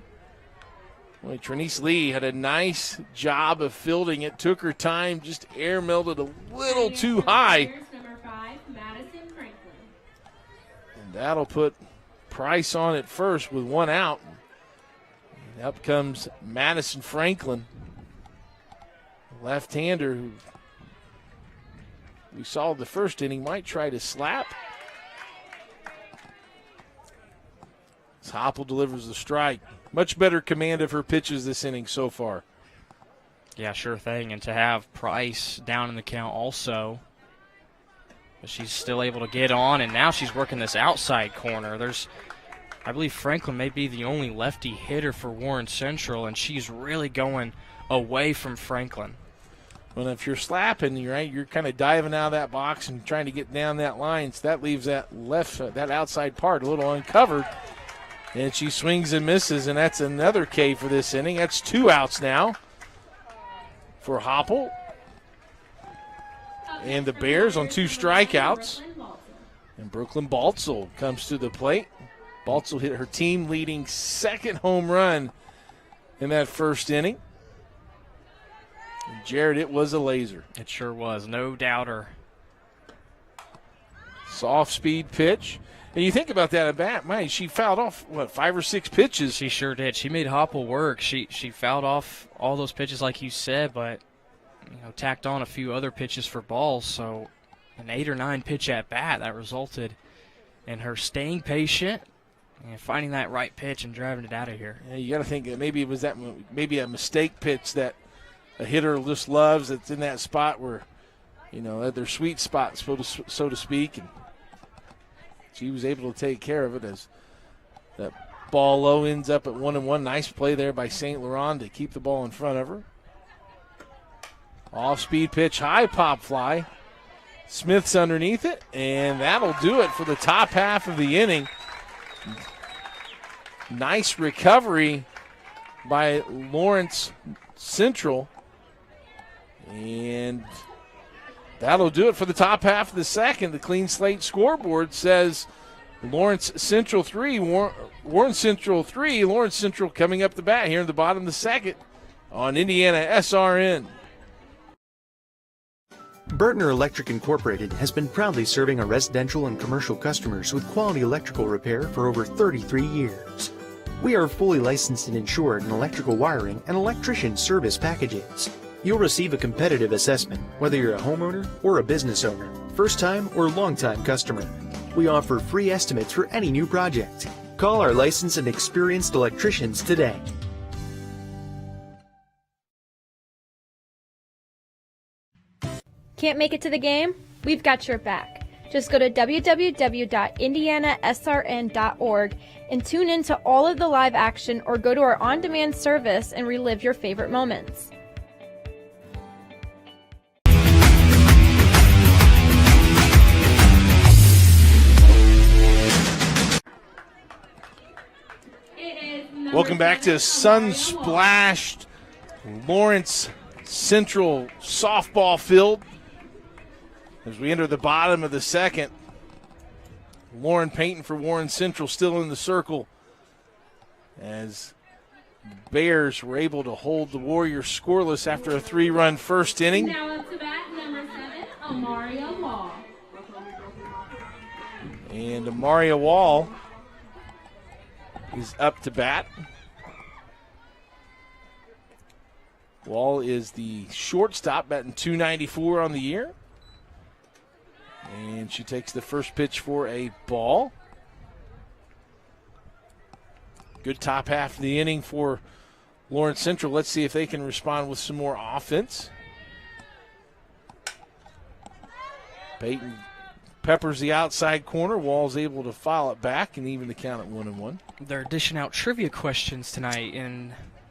Well, Trinice Lee had a nice job of fielding it. Took her time, just air melted a little too high. And that'll put Price on at first with 1 out. And up comes Madison Franklin, left-hander who we saw the first inning might try to slap. As Hopple delivers the strike. Much better command of her pitches this inning so far. Yeah, sure thing. And to have Price down in the count also. But she's still able to get on, and now she's working this outside corner. There's I believe Franklin may be the only lefty hitter for Warren Central, and she's really going away from Franklin. Well, if you're slapping, you're kind of diving out of that box and trying to get down that line. So that leaves that that outside part a little uncovered. And she swings and misses, and that's another K for this inning. That's 2 outs now for Hopple. And the Bears on 2 strikeouts. And Brooklyn Baltzel comes to the plate. Baltzel hit her team-leading 2nd home run in that first inning. And Jared, it was a laser. It sure was, no doubter. Soft speed pitch. And you think about that at bat, man, she fouled off, 5 or 6 pitches? She sure did. She made Hopple work. She fouled off all those pitches like you said, but tacked on a few other pitches for balls. So an 8 or 9 pitch at bat that resulted in her staying patient and finding that right pitch and driving it out of here. Yeah, you got to think that maybe it was maybe a mistake pitch that a hitter just loves. That's in that spot where, at their sweet spot, so to speak, and she was able to take care of it as that ball low ends up at 1-1. Nice play there by St. Laurent to keep the ball in front of her. Off-speed pitch, high pop fly. Smith's underneath it, and that'll do it for the top half of the inning. Nice recovery by Lawrence Central, and that'll do it for the top half of the second. The clean slate scoreboard says Lawrence Central 3, Warren Central 3. Lawrence Central coming up the bat here in the bottom of the second on IndianaSRN. Burtner Electric Incorporated has been proudly serving our residential and commercial customers with quality electrical repair for over 33 years. We are fully licensed and insured in electrical wiring and electrician service packages. You'll receive a competitive assessment whether you're a homeowner or a business owner, first-time or long-time customer. We offer free estimates for any new project. Call our licensed and experienced electricians today. Can't make it to the game? We've got your back. Just go to www.IndianaSRN.org and tune in to all of the live action, or go to our on-demand service and relive your favorite moments. Welcome back to sun-splashed Lawrence Central softball field. As we enter the bottom of the second, Lauren Payton for Warren Central still in the circle, as Bears were able to hold the Warriors scoreless after a 3-run first inning. Now up to bat, number 7, Amaria Wall. And Amaria Wall is up to bat. Wall is the shortstop, batting .294 on the year. And she takes the first pitch for a ball. Good top half of the inning for Lawrence Central. Let's see if they can respond with some more offense. Payton peppers the outside corner. Wall's able to foul it back and even the count at 1-1. They're dishing out trivia questions tonight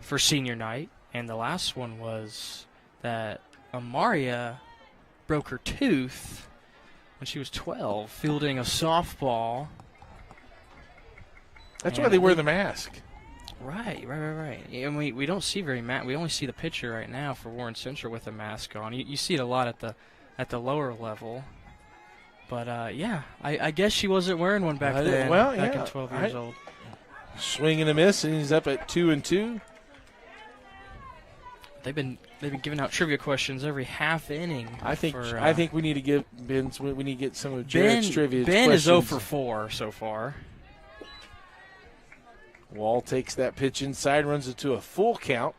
for senior night. And the last one was that Amaria broke her tooth when she was 12, fielding a softball. That's why they wear the mask. Right. And we don't see we only see the pitcher right now for Warren Central with a mask on. You see it a lot at the lower level. But, I guess she wasn't wearing one back then, back at 12 years old. Swing and a miss, and he's up at 2-2. They've been giving out trivia questions every half inning. I think we need to give Ben. We need to get some of Jared's trivia. Ben questions. is 0 for 4 so far. Wall takes that pitch inside, runs it to a full count.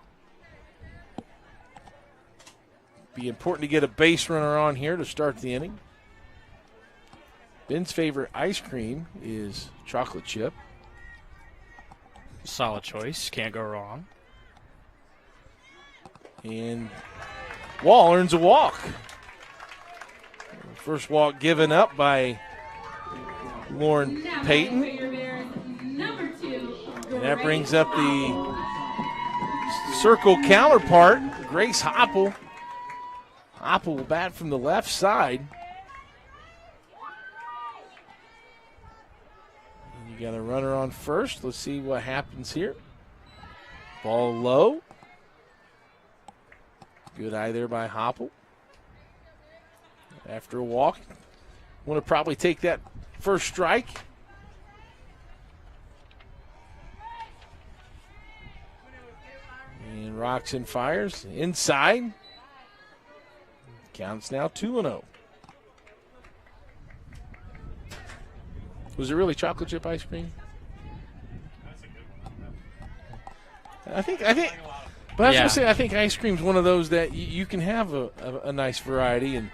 Be important to get a base runner on here to start the inning. Ben's favorite ice cream is chocolate chip. Solid choice. Can't go wrong. And Wall earns a walk. First walk given up by Lauren Payton. Number And that brings up the circle counterpart, Grace Hopple. Hopple will bat from the left side. And you got a runner on first. Let's see what happens here. Ball low. Good eye there by Hopple. After a walk, want to probably take that first strike. And Roxon fires inside. Counts now 2-0. Was it really chocolate chip ice cream? I think. But I was going to say, I think ice cream's one of those that you can have a nice variety. And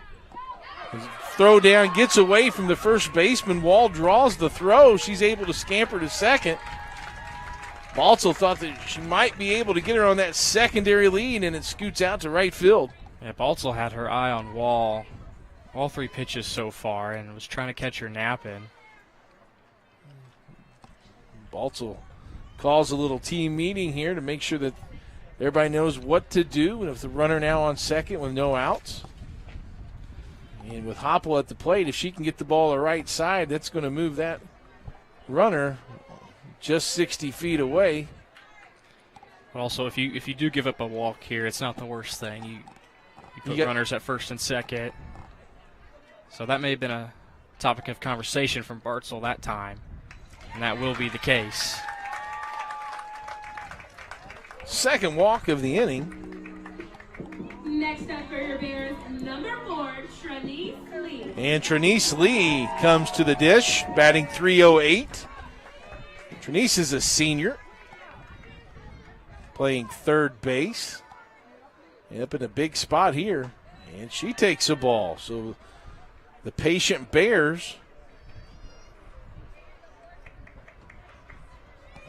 throw down, gets away from the first baseman. Wall draws the throw. She's able to scamper to second. Baltzel thought that she might be able to get her on that secondary lead, and it scoots out to right field. Yeah, Baltzel had her eye on Wall all 3 pitches so far and was trying to catch her nap in. Baltzel calls a little team meeting here to make sure that everybody knows what to do. And if the runner now on second with no outs. And with Hopple at the plate, if she can get the ball the right side, that's going to move that runner just 60 feet away. But also, if you do give up a walk here, it's not the worst thing. You put runners at first and second. So that may have been a topic of conversation from Bartzel that time, and that will be the case. Second walk of the inning. Next up for your Bears, number 4, Trinice Lee. And Trinice Lee comes to the dish, batting .308. Trinice is a senior, playing third base. Up in a big spot here, and she takes a ball. So the patient Bears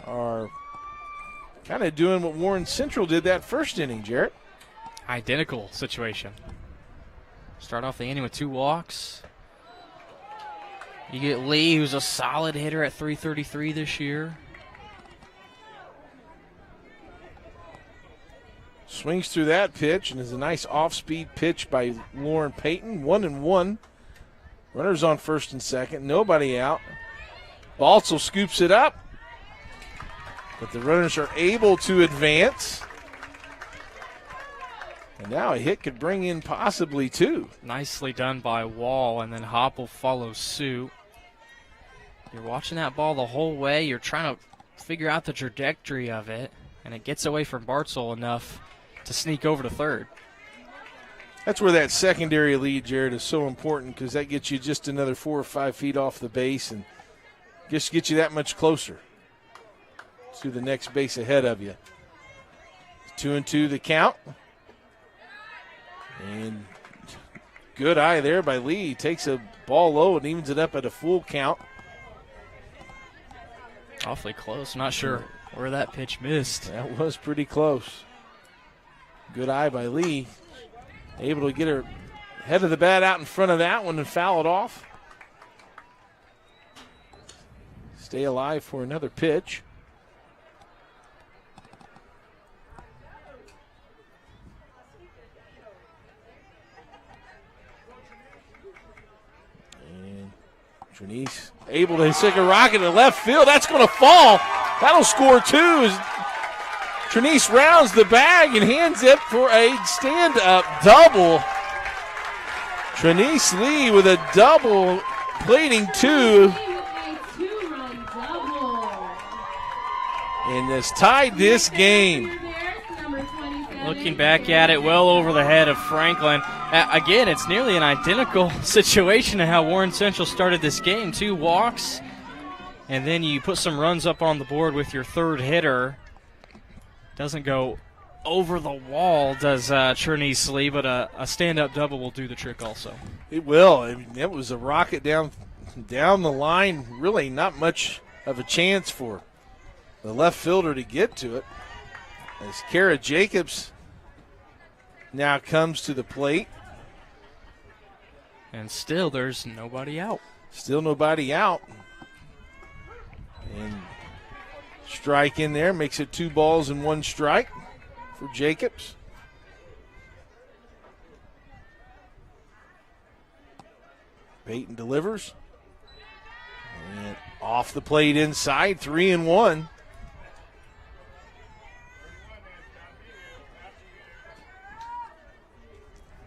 are kind of doing what Warren Central did that first inning, Jarrett. Identical situation. Start off the inning with 2 walks. You get Lee, who's a solid hitter at .333 this year. Swings through that pitch, and is a nice off-speed pitch by Lauren Payton. 1-1. Runners on first and second. Nobody out. Baltzel scoops it up, but the runners are able to advance. And now a hit could bring in possibly 2. Nicely done by Wall, and then Hopple follows suit. You're watching that ball the whole way. You're trying to figure out the trajectory of it, and it gets away from Bartzel enough to sneak over to third. That's where that secondary lead, Jared, is so important, because that gets you just another 4 or 5 feet off the base and just gets you that much closer to the next base ahead of you. 2-2 the count. And good eye there by Lee. Takes a ball low and evens it up at a full count. Awfully close. Not sure where that pitch missed. That was pretty close. Good eye by Lee. Able to get her head of the bat out in front of that one and foul it off. Stay alive for another pitch. And Trinice able to stick a rocket to left field. That's going to fall. That'll score 2. Trinice rounds the bag and hands it for a stand-up double. Trinice Lee with a double, plating 2. And has tied this game. Looking back at it, well over the head of Franklin. Again, it's nearly an identical situation to how Warren Central started this game. 2 walks, and then you put some runs up on the board with your third hitter. Doesn't go over the wall, does Trinice Lee, but a stand-up double will do the trick also. It will. I mean, that was a rocket down the line. Really not much of a chance for the left fielder to get to it. As Kara Jacobs now comes to the plate. And still there's nobody out. Still nobody out. And Strike in there, makes it 2 balls and 1 strike for Jacobs. Peyton delivers. And off the plate inside, 3-1.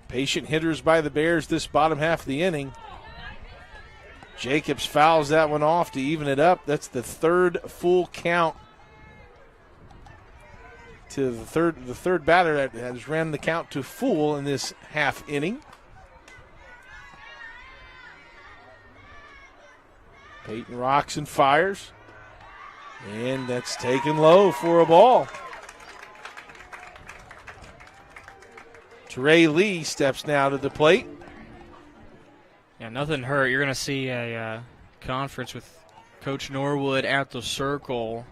Patient hitters by the Bears this bottom half of the inning. Jacobs fouls that one off to even it up. That's the 3rd full count to the third batter that has ran the count to full in this half inning. Peyton rocks and fires. And that's taken low for a ball. Trey Lee steps now to the plate. Yeah, nothing hurt. You're going to see a conference with Coach Norwood at the circle.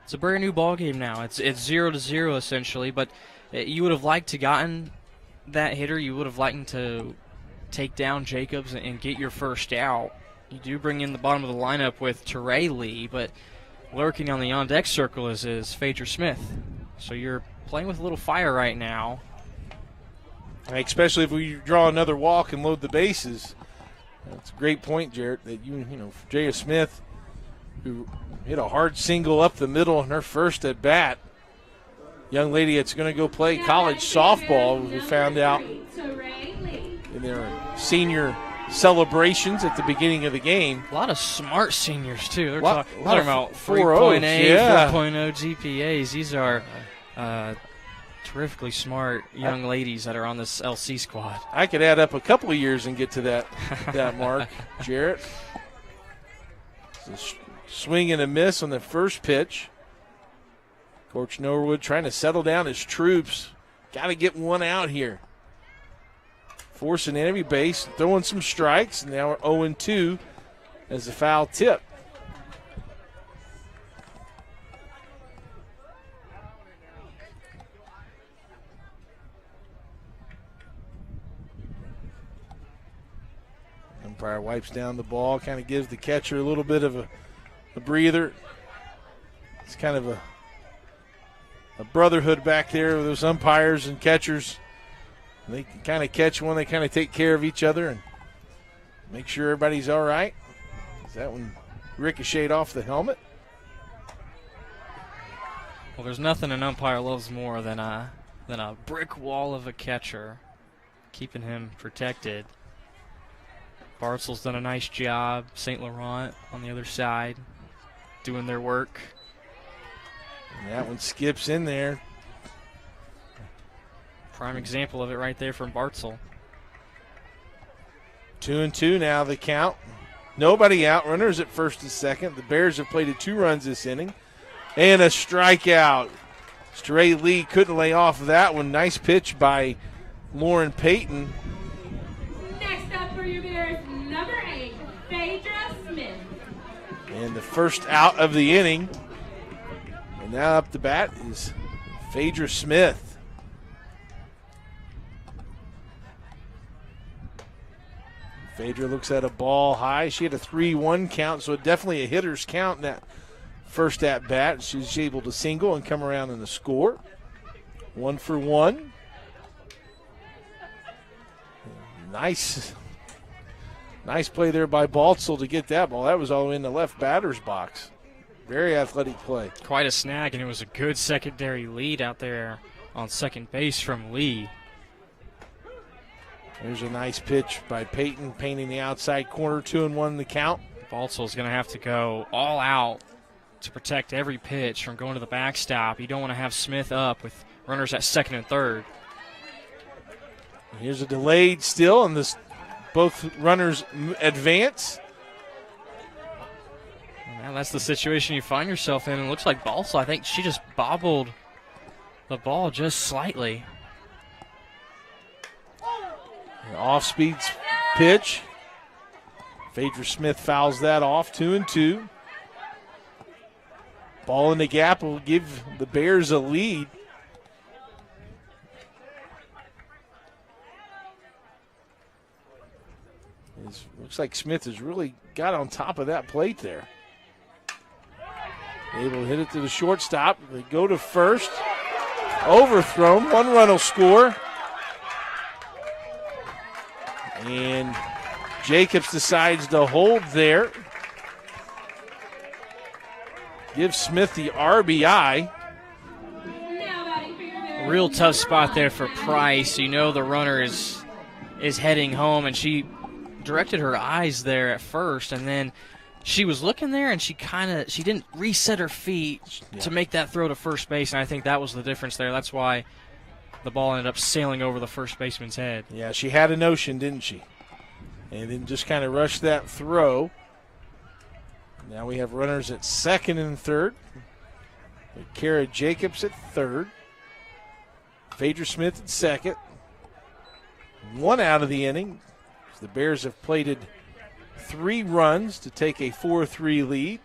It's a brand new ball game now. It's 0-0 essentially, but you would have liked to gotten that hitter. You would have liked to take down Jacobs and get your first out. You do bring in the bottom of the lineup with Trey Lee, but lurking on the on-deck circle is Phaedra Smith. So you're playing with a little fire right now. Especially if we draw another walk and load the bases. That's a great point, Jarrett, that you know, Jaya Smith, who hit a hard single up the middle in her first at bat. Young lady that's going to go play college softball, we found out in their senior celebrations at the beginning of the game. A lot of smart seniors, too. They're talking about 4.0, 4.0 GPAs. These are terrifically smart young ladies that are on this LC squad. I could add up a couple of years and get to that mark, Jarrett. Swing and a miss on the first pitch. Coach Norwood trying to settle down his troops. Got to get one out here. Forcing enemy base, throwing some strikes. Now we're 0-2 as a foul tip. Umpire wipes down the ball, kind of gives the catcher a little bit of a breather. It's kind of a brotherhood back there with those umpires and catchers. They can kind of catch one. They kind of take care of each other and make sure everybody's all right. That one ricocheted off the helmet. Well, there's nothing an umpire loves more than a brick wall of a catcher, keeping him protected. Bartzel's done a nice job. St. Laurent on the other side doing their work. And that one skips in there. Prime example of it right there from Bartzel. 2-2 now the count. Nobody out. Runners at first and second. The Bears have plated 2 runs this inning. And a strikeout. Trey Lee couldn't lay off of that one. Nice pitch by Lauren Payton. Next up for your Bears, number 8, Phaedra Smith. And the first out of the inning. And now up the bat is Phaedra Smith. Phaedra looks at a ball high. She had a 3-1 count, so definitely a hitter's count in that first at bat. She's able to single and come around in the score. 1 for 1. Nice play there by Baltzel to get that ball. That was all in the left batter's box. Very athletic play. Quite a snag, and it was a good secondary lead out there on second base from Lee. There's a nice pitch by Payton, painting the outside corner, 2-1 the count. Baltzel's going to have to go all out to protect every pitch from going to the backstop. You don't want to have Smith up with runners at second and third. Here's a delayed still, and both runners advance. Now that's the situation you find yourself in. It looks like Baltzel, I think she just bobbled the ball just slightly. Off-speed pitch. Phaedra Smith fouls that off, 2-2. Ball in the gap will give the Bears a lead. Looks like Smith has really got on top of that plate there. Able to hit it to the shortstop. They go to first. Overthrown. 1 run will score. And Jacobs decides to hold there. Give Smith the RBI. Real tough spot there for Price. You know the runner is heading home, and she directed her eyes there at first, and then she was looking there, and she didn't reset her feet to make that throw to first base, and I think that was the difference there. That's why the ball ended up sailing over the first baseman's head. Yeah, she had a notion, didn't she? And then just kind of rushed that throw. Now we have runners at second and third. Kara Jacobs at third. Phaedra Smith at second. 1 out of the inning. The Bears have plated 3 runs to take a 4-3 lead.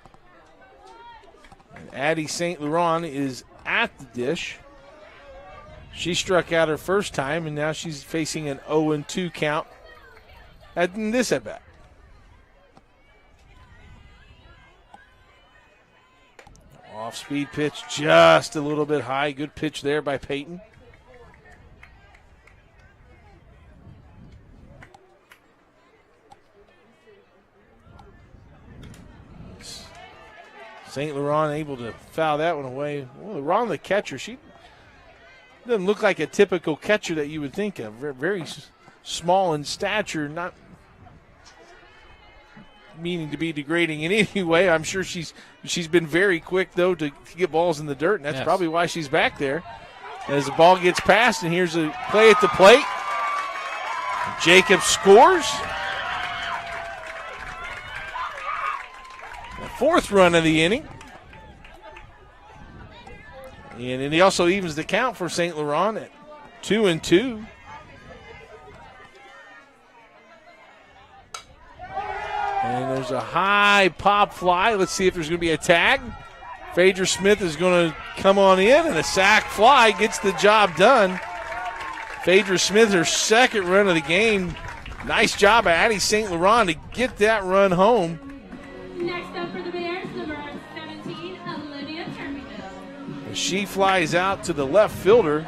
And Addie St. Laurent is at the dish. She struck out her first time, and now she's facing an 0-2 count in this at-bat. Off-speed pitch, just a little bit high. Good pitch there by Peyton. St. Laurent able to foul that one away. Well, Laurent, the catcher, she doesn't look like a typical catcher that you would think of. Very small in stature, not meaning to be degrading in any way. I'm sure she's been very quick, though, to get balls in the dirt, and that's probably why she's back there. As the ball gets passed, and here's a play at the plate. Jacob scores. The 4th run of the inning. And he also evens the count for St. Laurent at 2-2. And there's a high pop fly. Let's see if there's going to be a tag. Phaedra Smith is going to come on in, and a sac fly gets the job done. Phaedra Smith, her 2nd run of the game. Nice job by Addie St. Laurent to get that run home. Next up for the Bears, number 17, Olivia Termino. She flies out to the left fielder.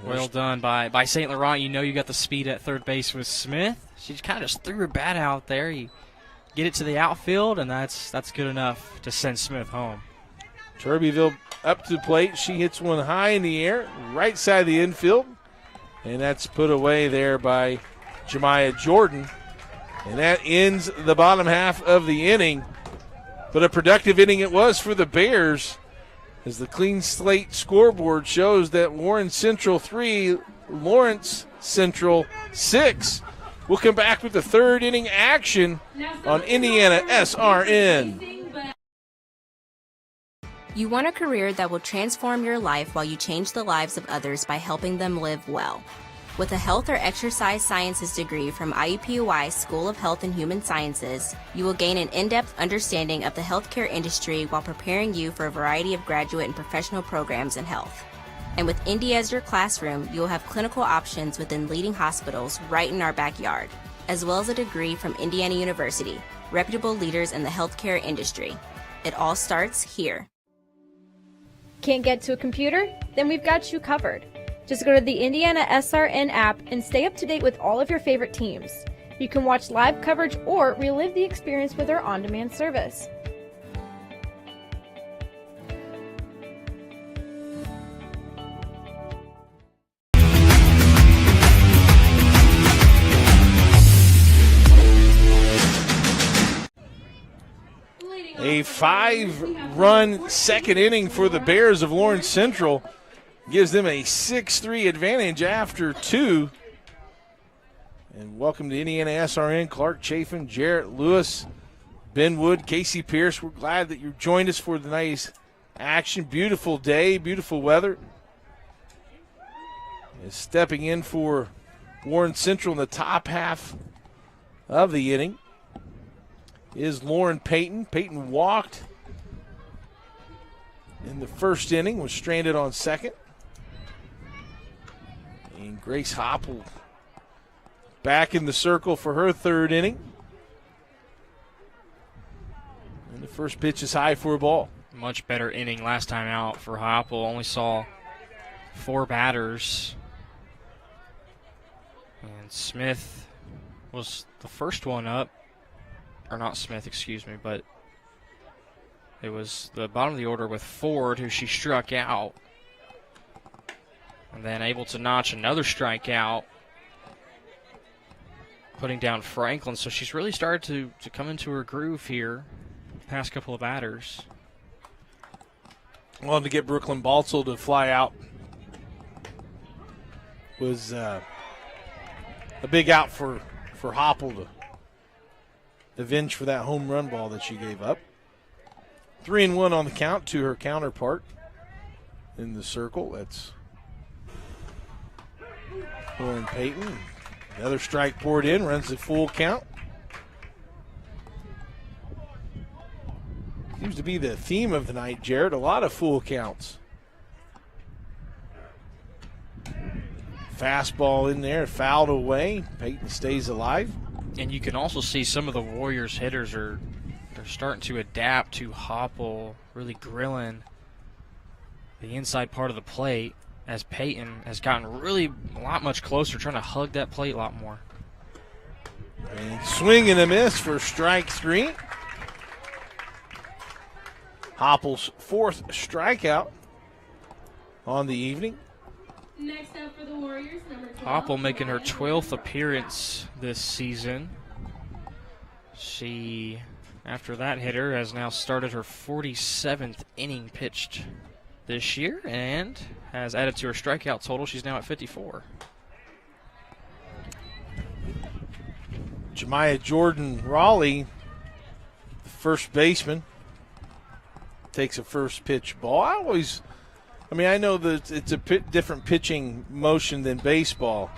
Well done by St. Laurent. You know you got the speed at third base with Smith. She kind of just threw her bat out there. You get it to the outfield, and that's good enough to send Smith home. Turbeville up to the plate. She hits one high in the air, right side of the infield, and that's put away there by Jemiah Jordan. And that ends the bottom half of the inning. But a productive inning it was for the Bears, as the clean slate scoreboard shows that Warren Central 3, Lawrence Central 6. We'll come back with the 3rd inning action on IndianaSRN. You want a career that will transform your life while you change the lives of others by helping them live well. With a health or exercise sciences degree from IUPUI School of Health and Human Sciences, you will gain an in-depth understanding of the healthcare industry while preparing you for a variety of graduate and professional programs in health. And with Indy as your classroom, you will have clinical options within leading hospitals right in our backyard, as well as a degree from Indiana University, reputable leaders in the healthcare industry. It all starts here. Can't get to a computer? Then we've got you covered. Just go to the IndianaSRN app and stay up to date with all of your favorite teams. You can watch live coverage or relive the experience with our on-demand service. A 5-run 2nd inning for the Bears of Lawrence Central. Gives them a 6-3 advantage after 2. And welcome to IndianaSRN, Clark Chafin, Jarrett Lewis, Ben Wood, Casey Pierce. We're glad that you joined us for the nice action. Beautiful day, beautiful weather. And stepping in for Warren Central in the top half of the inning is Lauren Payton. Payton walked in the 1st inning, was stranded on 2nd. And Grace Hopple back in the circle for her 3rd inning. And the The first pitch is high for a ball. Much better inning last time out for Hopple. Only saw 4 batters. And Smith was the first one up. Or not Smith, excuse me, but it was the bottom of the order with Ford, who she struck out. And then able to notch another strikeout, putting down Franklin. So she's really started to come into her groove here the past couple of batters. Wanted to get Brooklyn Baltzell to fly out. Was a big out for Hopple to avenge for that home run ball that she gave up. 3-1 on the count to her counterpart in the circle. That's Lauren Payton. Another strike poured in, runs the full count. Seems to be the theme of the night, Jared. A lot of full counts. Fastball in there, fouled away. Payton stays alive. And you can also see some of the Warriors hitters they're starting to adapt to Hopple really grilling the inside part of the plate, as Payton has gotten really a lot much closer, trying to hug that plate a lot more. And swing and a miss for strike 3. Hopple's 4th strikeout on the evening. Next up for the Warriors, number 12. Hopple making her 12th appearance this season. She, after that hitter, has now started her 47th inning pitched this year and has added to her strikeout total. She's now at 54. Jemiah Jordan Raleigh, first baseman, takes a first pitch ball. I know that it's a different pitching motion than baseball.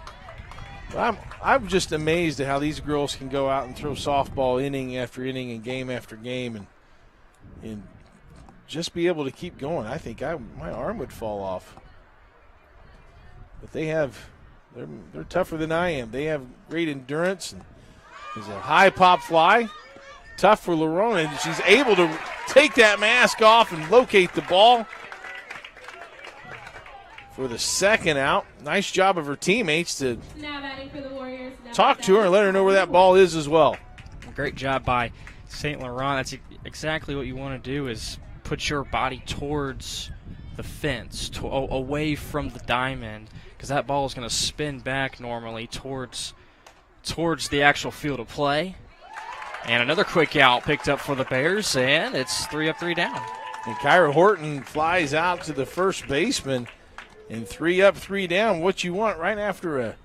But I'm just amazed at how these girls can go out and throw softball inning after inning and game after game and just be able to keep going. I think my arm would fall off. But they're tougher than I am. They have great endurance. And there's a high pop fly. Tough for Lerona, and she's able to take that mask off and locate the ball for the second out. Nice job of her teammates to Now batting for the Warriors. talk to her and let her know where that ball is as well. Great job by St. Laurent. That's exactly what you want to do, is put your body towards the fence, away from the diamond, because that ball is going to spin back normally towards the actual field of play. And another quick out picked up for the Bears, and it's 3 up, 3 down. And Kyra Horton flies out to the first baseman, and 3 up, 3 down. What you want right after a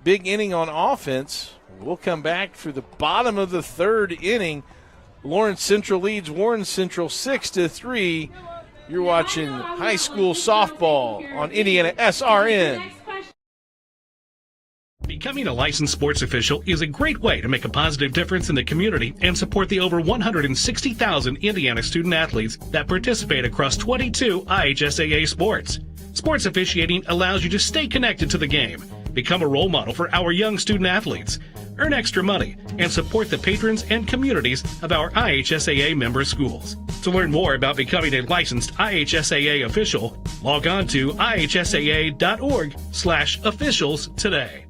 big inning on offense. We'll come back for the bottom of the 3rd inning. Lawrence Central leads Warren Central 6-3. You're watching high school softball on IndianaSRN. Becoming a licensed sports official is a great way to make a positive difference in the community and support the over 160,000 Indiana student athletes that participate across 22 IHSAA sports. Sports officiating allows you to stay connected to the game, become a role model for our young student athletes, earn extra money, and support the patrons and communities of our IHSAA member schools. To learn more about becoming a licensed IHSAA official, log on to ihsaa.org/officials today.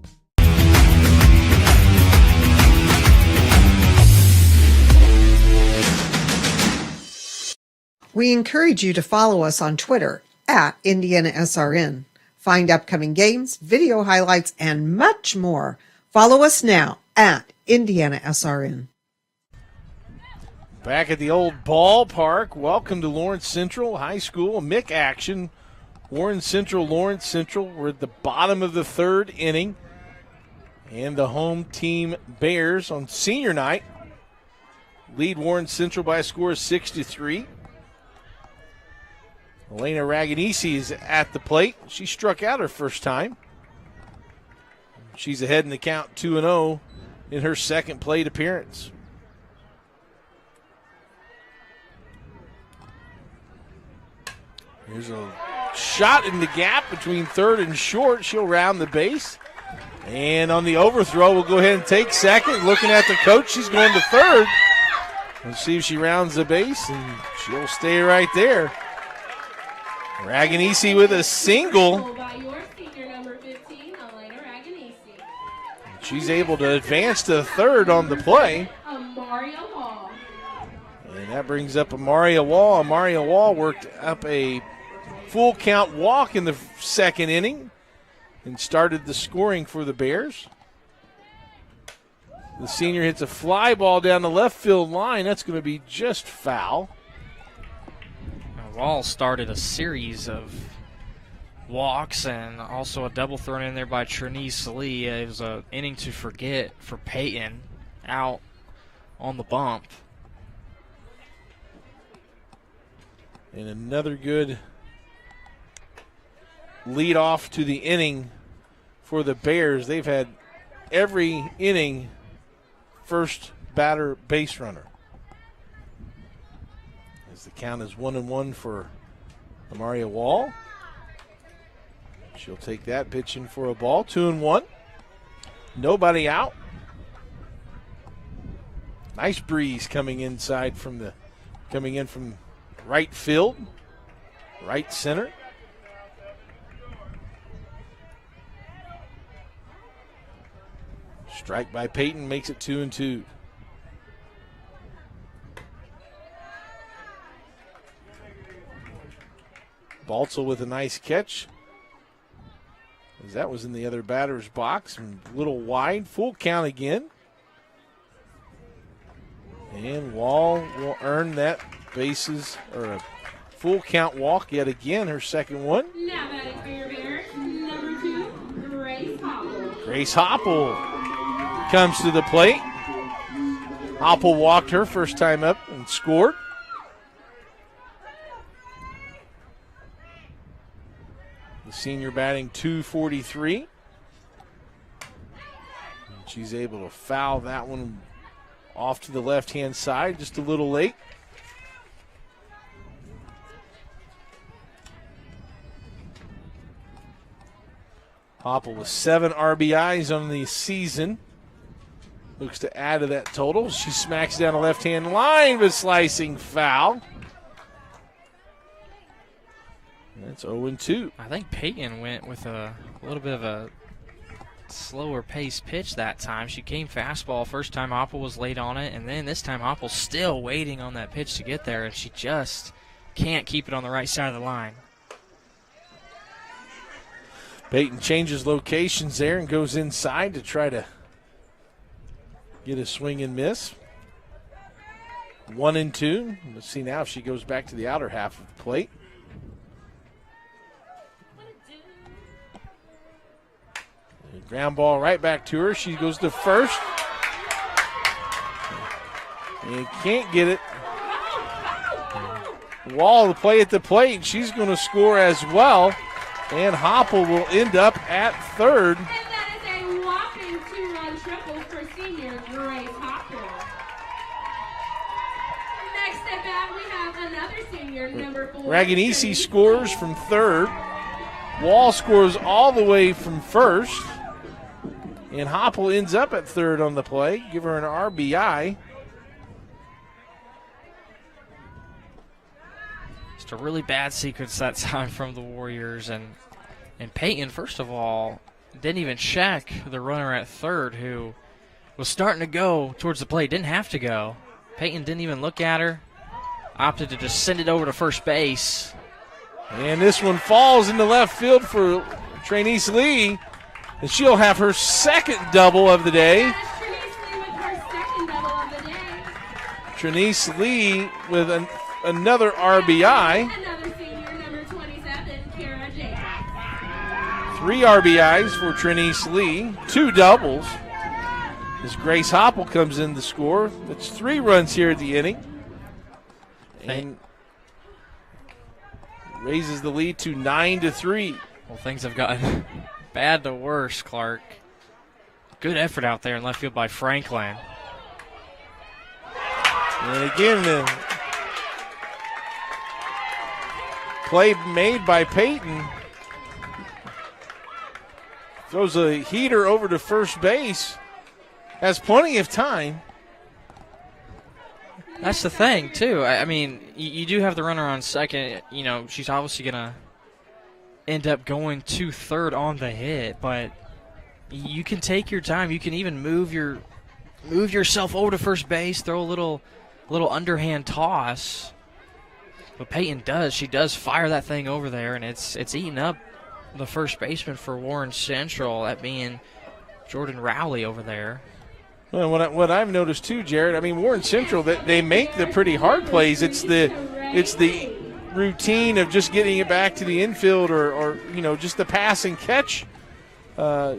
We encourage you to follow us on Twitter at IndianaSRN. Find upcoming games, video highlights, and much more. Follow us now at IndianaSRN. Back at the old ballpark. Welcome to Lawrence Central High School. MIC action. Lawrence Central. We're at the bottom of the 3rd inning. And the home team Bears on senior night lead Warren Central by a score of 6-3. Elena Raganisi is at the plate. She struck out her first time. She's ahead in the count 2-0 in her second plate appearance. Here's a shot in the gap between third and short. She'll round the base. And on the overthrow, we'll go ahead and take second. Looking at the coach, she's going to third. Let's see if she rounds the base, and she'll stay right there. Raganisi with a single. By your senior number 15, Elena Raganisi. She's able to advance to third on the play. Amaria Wall. And that brings up Amaria Wall. Amaria Wall worked up a full count walk in the second inning and started the scoring for the Bears. The senior hits a fly ball down the left field line. That's going to be just foul. Wall started a series of walks and also a double thrown in there by Trinice Lee. It was an inning to forget for Peyton out on the bump. And another good lead off to the inning for the Bears. They've had every inning first batter base runner. As the count is 1-1 for Amaria Wall. She'll take that pitch in for a ball. 2-1. Nobody out. Nice breeze coming in from right field, right center. Strike by Peyton makes it 2-2. Baltzel with a nice catch. As that was in the other batter's box and a little wide. Full count again. And Wall will earn that bases or a full count walk yet again, her second one. Now batting for your Bears, number 2, Grace Hopple. Grace Hopple comes to the plate. Hopple walked her first time up and scored. The senior batting .243. She's able to foul that one off to the left-hand side, just a little late. Hopple with 7 RBIs on the season. Looks to add to that total. She smacks down the left-hand line with slicing foul. That's 0-2. I think Peyton went with a little bit of a slower pace pitch that time. She came fastball first time Hopple was late on it, and then this time Hopple's still waiting on that pitch to get there, and she just can't keep it on the right side of the line. Peyton changes locations there and goes inside to try to get a swing and miss. 1-2. Let's see now if she goes back to the outer half of the plate. Ground ball right back to her. She goes to first. And can't get it. Wall to play at the plate. She's going to score as well. And Hopple will end up at third. And that is a whopping 2-run triple for senior Grace Hopple. Next at bat, we have another senior, number 4. Raganisi scores from third. Wall scores all the way from first. And Hopple ends up at third on the play. Give her an RBI. Just a really bad sequence that time from the Warriors. And Peyton, first of all, didn't even check the runner at third who was starting to go towards the plate. Didn't have to go. Peyton didn't even look at her. Opted to just send it over to first base. And this one falls into left field for Trinice Lee. And she'll have her second double of the day. Trinice Lee with another RBI. Another senior, number 27, Kara J. 3 RBIs for Trinice Lee. 2 doubles. As Grace Hopple comes in to score. That's 3 runs here at the inning. And raises the lead to 9-3. Well, things have gotten bad to worse, Clark. Good effort out there in left field by Franklin. And again, the play made by Peyton. Throws a heater over to first base. Has plenty of time. That's the thing, too. I mean, you do have the runner on second. You know, she's obviously going to end up going to third on the hit, but you can take your time. You can even move yourself over to first base, throw a little underhand toss. But Peyton does. She does fire that thing over there, and it's eating up the first baseman for Warren Central, that being Jordan Rowley over there. Well, what I've noticed too, Jared, I mean, Warren Central, that they make the pretty hard plays. It's the routine of just getting it back to the infield or just the pass and catch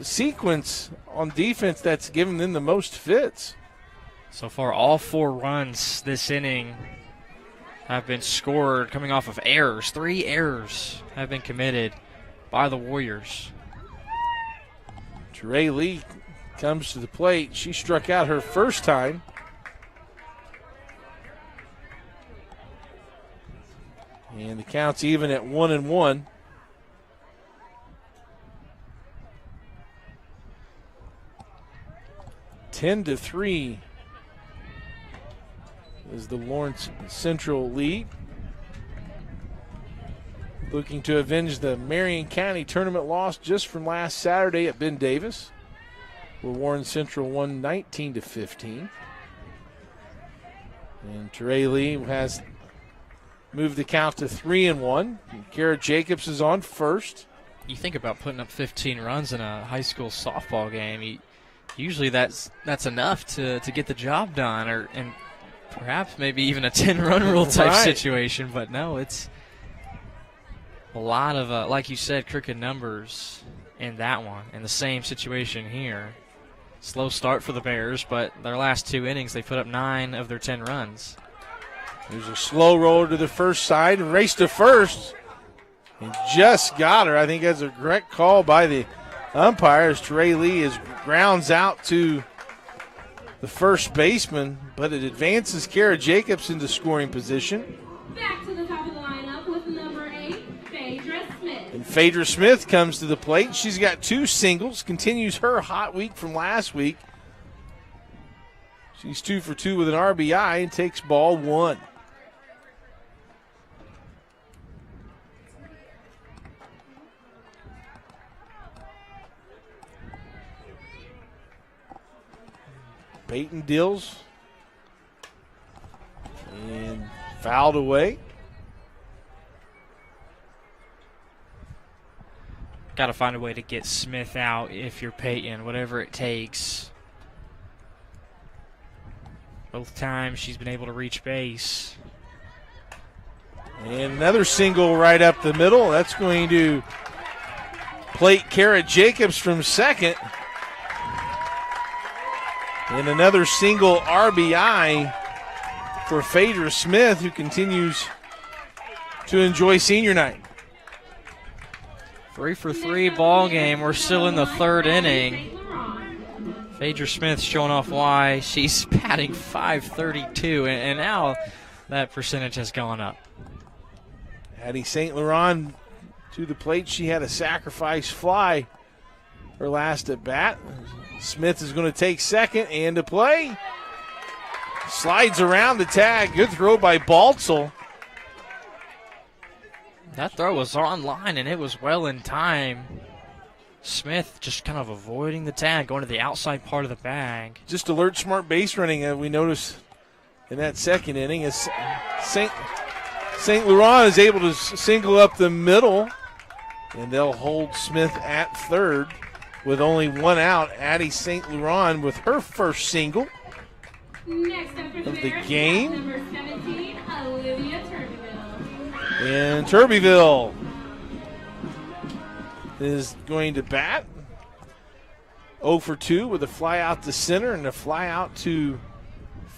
sequence on defense that's given them the most fits. So far, all 4 runs this inning have been scored coming off of errors. 3 errors have been committed by the Warriors. Trey Lee comes to the plate. She struck out her first time. And the count's even at 1-1. (10-3) is the Lawrence Central lead. Looking to avenge the Marion County tournament loss just from last Saturday at Ben Davis, where Warren Central won 19-15. And Trey Lee has moved the count to 3-1. Kara Jacobs is on first. You think about putting up 15 runs in a high school softball game. Usually that's enough to get the job done, and perhaps maybe even a 10-run rule type situation. But no, it's a lot of, like you said, crooked numbers in that one. In the same situation here. Slow start for the Bears, but their last 2 innings, they put up 9 of their 10 runs. There's a slow roller to the first side and race to first. And just got her. I think that's a correct call by the umpire as Trey Lee grounds out to the first baseman, but it advances Kara Jacobs into scoring position. Back to the top of the lineup with number 8, Phaedra Smith. And Phaedra Smith comes to the plate. She's got 2 singles, continues her hot week from last week. She's 2 for 2 with an RBI and takes ball 1. Peyton deals and fouled away. Got to find a way to get Smith out if you're Peyton, whatever it takes. Both times she's been able to reach base. And another single right up the middle. That's going to plate Kara Jacobs from second. And another single RBI for Phaedra Smith, who continues to enjoy senior night. 3 for 3 ball game. We're still in the 3rd inning. Phaedra Smith showing off why she's batting .532, and now that percentage has gone up. Addie St. Laurent to the plate. She had a sacrifice fly her last at bat. Smith is going to take second and to play. Slides around the tag. Good throw by Baltzel. That throw was on line, and it was well in time. Smith just kind of avoiding the tag, going to the outside part of the bag. Just alert smart base running we noticed in that second inning as St. Laurent is able to single up the middle, and they'll hold Smith at third. With only 1 out, Addie St. Laurent with her first single of the game. Number 17, Olivia Turbeville. And Turbeville is going to bat 0 for 2 with a fly out to center and a fly out to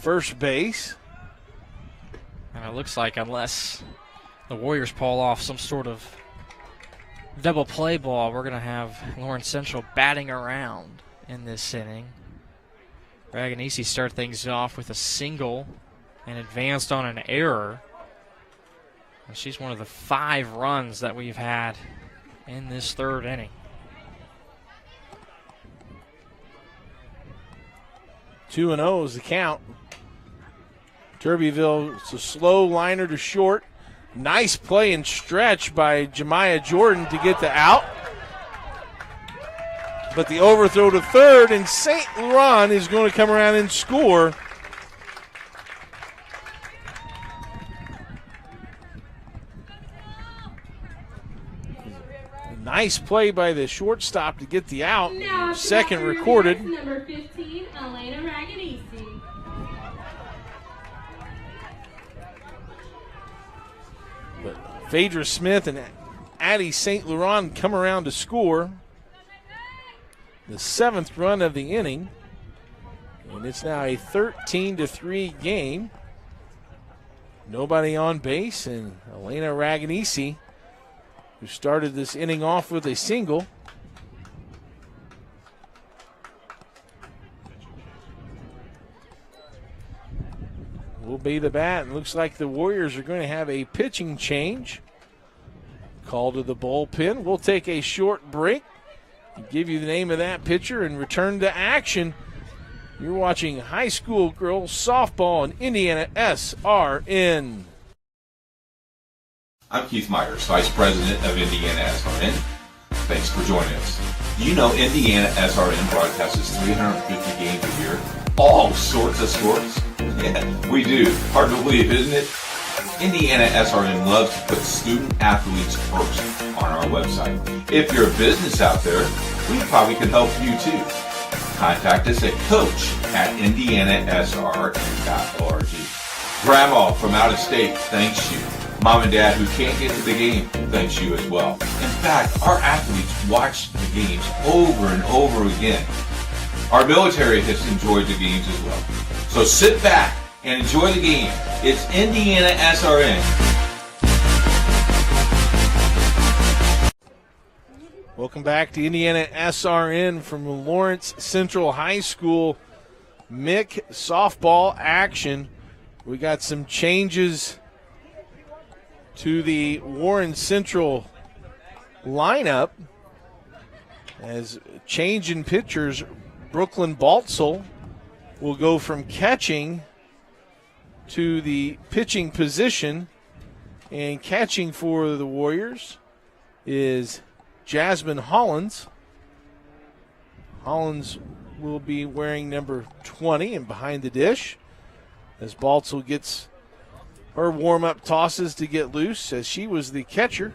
first base. And it looks like unless the Warriors pull off some sort of double play ball, we're going to have Lawrence Central batting around in this inning. Raganisi start things off with a single and advanced on an error. And she's one of the 5 runs that we've had in this 3rd inning. 2-0 is the count. Derbyville, it's a slow liner to short. Nice play and stretch by Jemiah Jordan to get the out. But the overthrow to third, and St. Laurent is going to come around and score. Nice play by the shortstop to get the out. Now, second recorded. Number 15, Elena Raganisi. But Phaedra Smith and Addie St. Laurent come around to score. The 7th run of the inning. And it's now a 13-3 game. Nobody on base, and Elena Raganisi, who started this inning off with a single, will be the bat. And looks like the Warriors are going to have a pitching change. Call to the bullpen. We'll take a short break, give you the name of that pitcher, and return to action. You're watching high school girls softball on IndianaSRN. I'm Keith Myers, Vice President of IndianaSRN. Thanks for joining us. Do you know IndianaSRN broadcasts 350 games a year? All sorts of sports? Yeah, we do. Hard to believe, isn't it? IndianaSRN loves to put student athletes first on our website. If you're a business out there, we probably can help you too. Contact us at coach@indianasrn.org. Grandma from out of state thanks you. Mom and Dad who can't get to the game thanks you as well. In fact, our athletes watch the games over and over again. Our military has enjoyed the games as well. So sit back and enjoy the game. It's IndianaSRN. Welcome back to IndianaSRN from Lawrence Central High School. MIC softball action. We got some changes to the Warren Central lineup. As change in pitchers, Brooklyn Baltzel will go from catching to the pitching position. And catching for the Warriors is Jasmine Hollins. Hollins will be wearing number 20 and behind the dish as Baltzel gets her warm-up tosses to get loose, as she was the catcher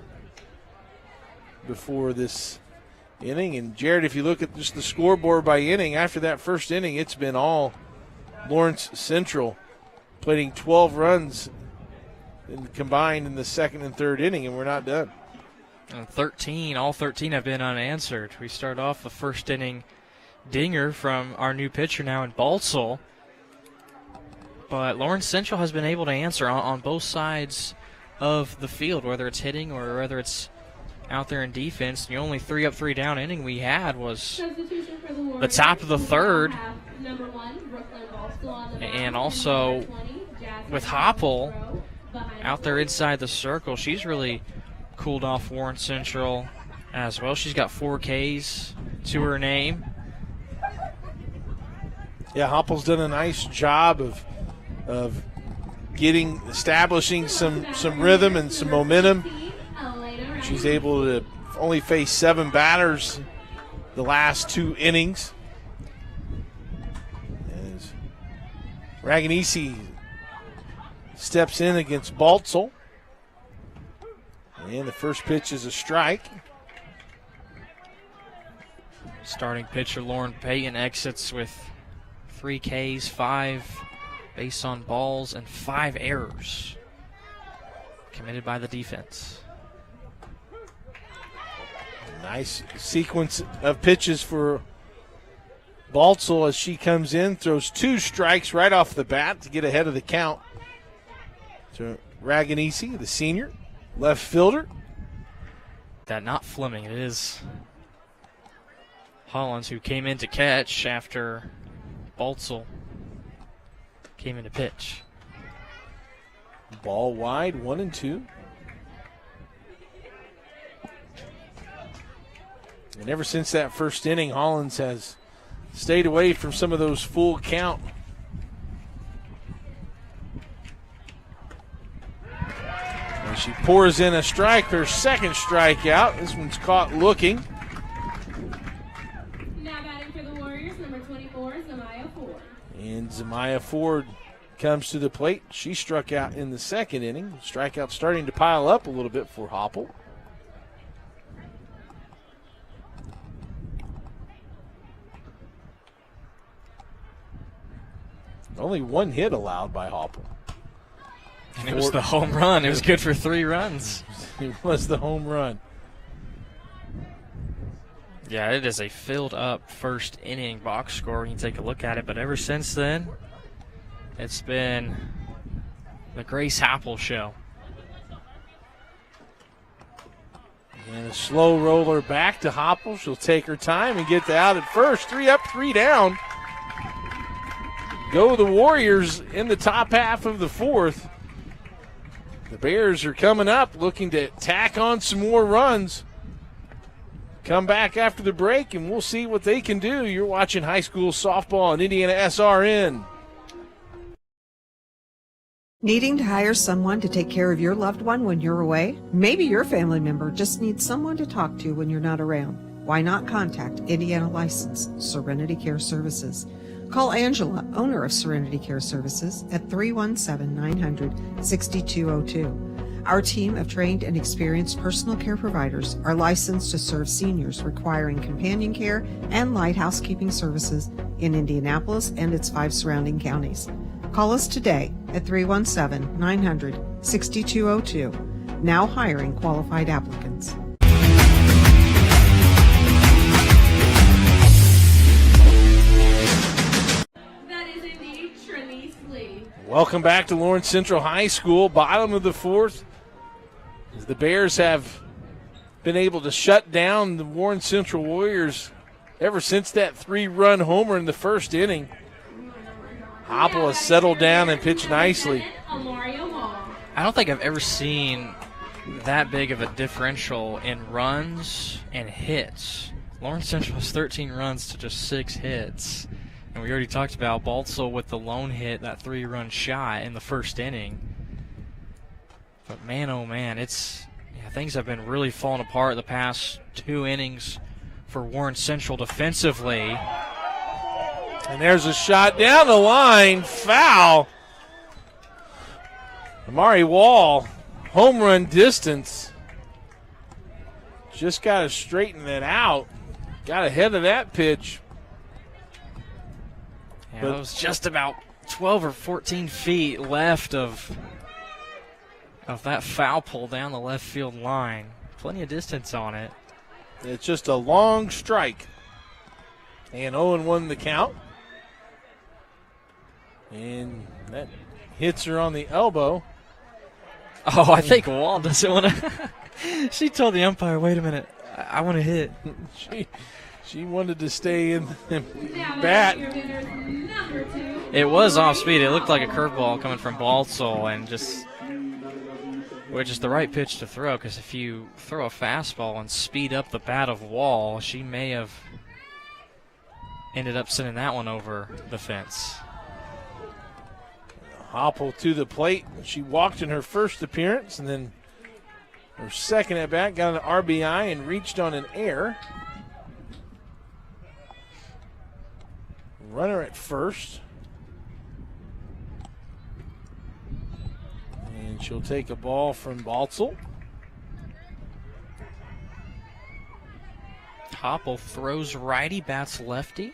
before this inning. And Jared, if you look at just the scoreboard by inning, after that first inning, it's been all Lawrence Central, playing 12 runs combined in the second and third inning, and we're not done. And all 13 have been unanswered. We start off the first inning dinger from our new pitcher now in Baltzel. But Lawrence Central has been able to answer on both sides of the field, whether it's hitting or whether it's out there in defense. The only 3 up, 3 down inning we had was the top of the third. And also with Hopple out there inside the circle, she's really cooled off Warren Central as well. She's got 4 Ks to her name. Yeah, Hopple's done a nice job of establishing some rhythm and some momentum. She's able to only face 7 batters the last 2 innings. As Raganisi steps in against Baltzel. And the first pitch is a strike. Starting pitcher Lauren Payton exits with 3 Ks, 5 base on balls, and 5 errors committed by the defense. Nice sequence of pitches for Baltzel as she comes in, throws 2 strikes right off the bat to get ahead of the count to Raganisi, the senior left fielder. That not Fleming, it is Hollins who came in to catch after Baltzel came in to pitch. Ball wide, 1-2. And ever since that first inning, Hollins has stayed away from some of those full count She pours in a strike, her second strikeout. This one's caught looking. Now batting for the Warriors, number 24, Zamaya Ford. And Zamaya Ford comes to the plate. She struck out in the second inning. Strikeout starting to pile up a little bit for Hopple. Only one hit allowed by Hopple. And it was the home run. It was good for 3 runs. It was the home run. Yeah, it is a filled-up first inning box score when you take a look at it. But ever since then, it's been the Grace Hopple show. And a slow roller back to Hopple. She'll take her time and get out at first. 3 up, 3 down. Go the Warriors in the top half of the fourth. The Bears are coming up looking to tack on some more runs. Come back after the break and we'll see what they can do. You're watching high school softball on IndianaSRN. Needing to hire someone to take care of your loved one when you're away? Maybe your family member just needs someone to talk to when you're not around. Why not contact Indiana licensed Serenity Care Services? Call Angela, owner of Serenity Care Services, at 317-900-6202. Our team of trained and experienced personal care providers are licensed to serve seniors requiring companion care and light housekeeping services in Indianapolis and its 5 surrounding counties. Call us today at 317-900-6202. Now hiring qualified applicants. Welcome back to Lawrence Central High School, bottom of the fourth. As the Bears have been able to shut down the Warren Central Warriors ever since that 3-run homer in the first inning. Hopple has settled down and pitched nicely. I don't think I've ever seen that big of a differential in runs and hits. Lawrence Central has 13 runs to just 6 hits. And we already talked about Baltzel with the lone hit, that 3-run shot in the first inning. But man, oh man, things have been really falling apart the past 2 innings for Warren Central defensively. And there's a shot down the line, foul. Amari Wall, home run distance. Just got to straighten that out. Got ahead of that pitch. Yeah, it was just about 12 or 14 feet left of that foul pole down the left field line. Plenty of distance on it. It's just a long strike. And 0-1 the count. And that hits her on the elbow. Oh, I think Wall doesn't want to. She told the umpire, wait a minute, I want to hit. She wanted to stay in the bat. It was off speed. It looked like a curveball coming from Baltzel, and which is the right pitch to throw, because if you throw a fastball and speed up the bat of Wall, she may have ended up sending that one over the fence. Hopple to the plate. She walked in her first appearance, and then her second at bat got an RBI and reached on an error. Runner at first. And she'll take a ball from Baltzel. Hopple throws righty, bats lefty.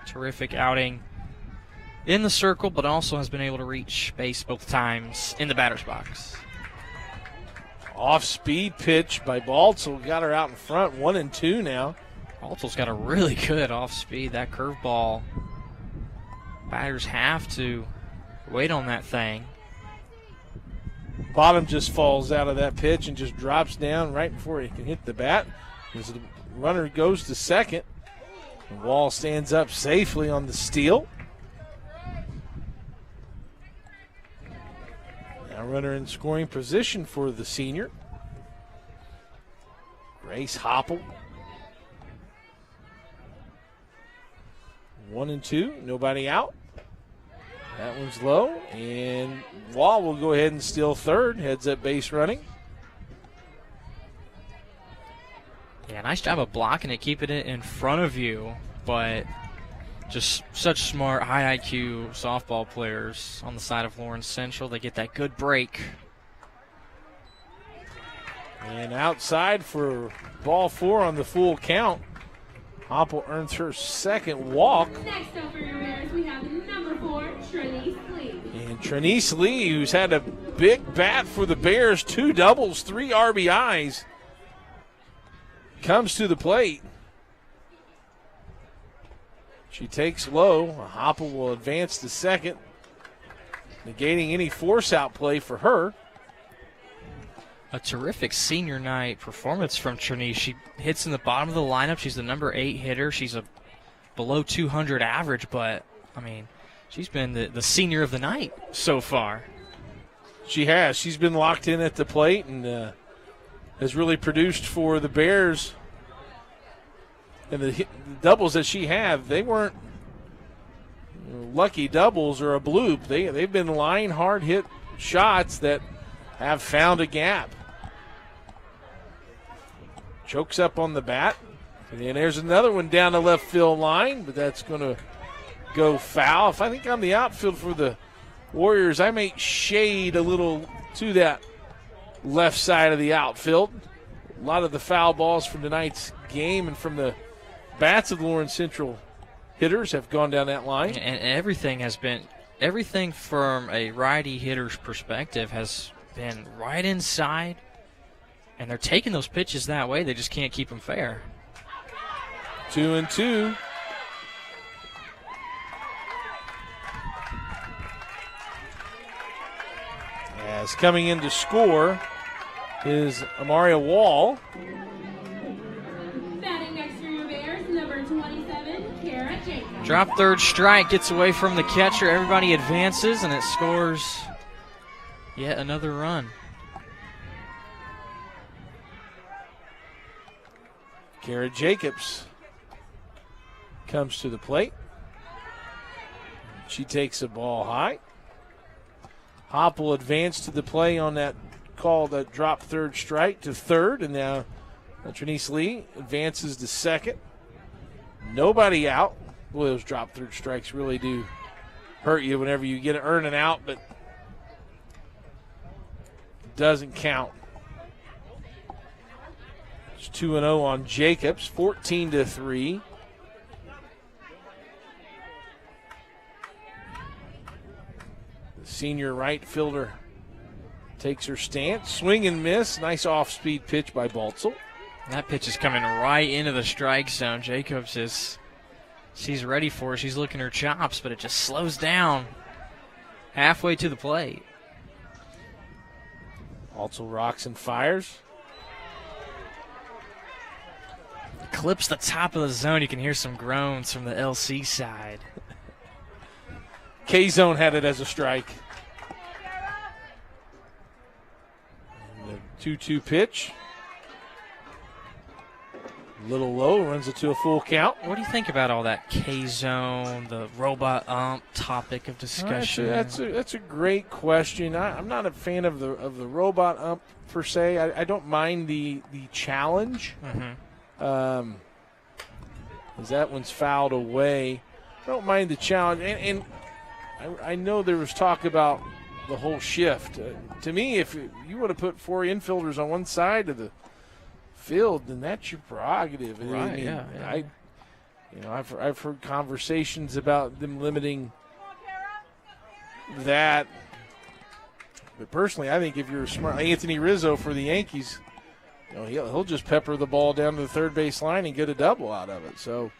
Terrific outing in the circle, but also has been able to reach base both times in the batter's box. Off-speed pitch by Baltzel. Got her out in front, 1-2 now. Baltzel's got a really good off-speed. That curveball, batters have to wait on that thing. Bottom just falls out of that pitch and just drops down right before he can hit the bat. As the runner goes to second, the Wall stands up safely on the steal. Now runner in scoring position for the senior. Grace Hopple. 1-2, nobody out. That one's low, and Wall will go ahead and steal third, heads up base running. Yeah, nice job of blocking it, keeping it in front of you, but just such smart, high IQ softball players on the side of Lawrence Central. They get that good break. And outside for ball 4 on the full count. Hoppel earns her second walk. Next up for your Bears, we have number 4, Trinice Lee. And Trinice Lee, who's had a big bat for the Bears, 2 doubles, 3 RBIs, comes to the plate. She takes low. Hoppel will advance to second, negating any force-out play for her. A terrific senior night performance from Trinice. She hits in the bottom of the lineup. She's the number 8 hitter. She's a below 200 average, but, I mean, she's been the senior of the night so far. She has. She's been locked in at the plate and has really produced for the Bears. And the doubles that she had, they weren't lucky doubles or a bloop. They've been line hard hit shots that have found a gap. Chokes up on the bat. And there's another one down the left field line, but that's going to go foul. If I think I'm the outfield for the Warriors, I may shade a little to that left side of the outfield. A lot of the foul balls from tonight's game and from the bats of Lawrence Central hitters have gone down that line. And everything from a righty hitter's perspective has been right inside, and they're taking those pitches that way. They just can't keep them fair. 2-2. As coming in to score is Amaria Wall. Batting next to your Bears, number 27, Kara Jacobs. Drop third strike, gets away from the catcher. Everybody advances, and it scores yet another run. Kara Jacobs comes to the plate. She takes the ball high. Hopp will advance to the play on that call, that drop third strike to third, and now Trinice Lee advances to second. Nobody out. Boy, those drop third strikes really do hurt you whenever you get to earn an out, but it doesn't count. It's 2-0 on Jacobs, 14-3. The senior right fielder takes her stance. Swing and miss. Nice off-speed pitch by Baltzel. That pitch is coming right into the strike zone. Jacobs she's ready for it. She's looking her chops, but it just slows down halfway to the plate. Baltzel rocks and fires. Clips the top of the zone. You can hear some groans from the LC side. K-Zone had it as a strike. And the 2-2 pitch. A little low, runs it to a full count. What do you think about all that K-Zone, the robot ump topic of discussion? That's a great question. I'm not a fan of the robot ump per se. I don't mind the challenge. Mm-hmm. As that one's fouled away. I don't mind the challenge. And I know there was talk about the whole shift. To me, if you would have put 4 infielders on one side of the field, then that's your prerogative. Right, I mean, yeah. I've heard conversations about them limiting that. But personally, I think if you're smart, Anthony Rizzo for the Yankees, he'll just pepper the ball down to the third base line and get a double out of it. So,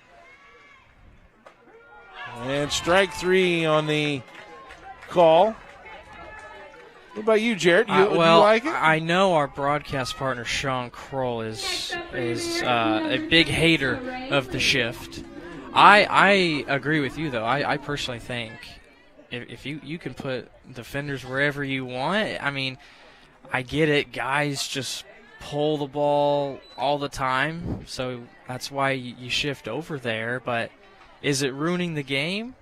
and strike 3 on the call. What about you, Jared? Do you like it? I know our broadcast partner Sean Kroll is a big hater of the shift. I agree with you though. I personally think if you can put defenders wherever you want. I mean, I get it. Guys just pull the ball all the time, so that's why you shift over there. But is it ruining the game?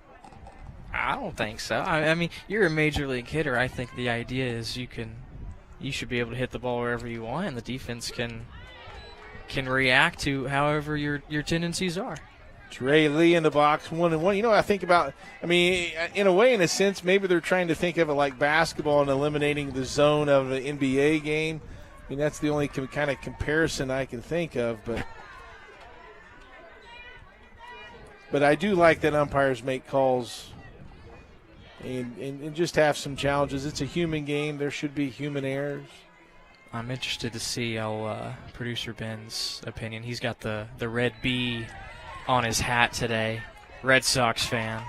I don't think so. I mean, you're a major league hitter. I think the idea is you should be able to hit the ball wherever you want, and the defense can react to however your tendencies are. Trey Lee in the box, 1-1. You know, I think about, I mean, in a way, in a sense, maybe they're trying to think of it like basketball and eliminating the zone of an NBA game. I mean, that's the only kind of comparison I can think of. But I do like that umpires make calls and just have some challenges. It's a human game. There should be human errors. I'm interested to see how producer Ben's opinion. He's got the red B on his hat today. Red Sox fan.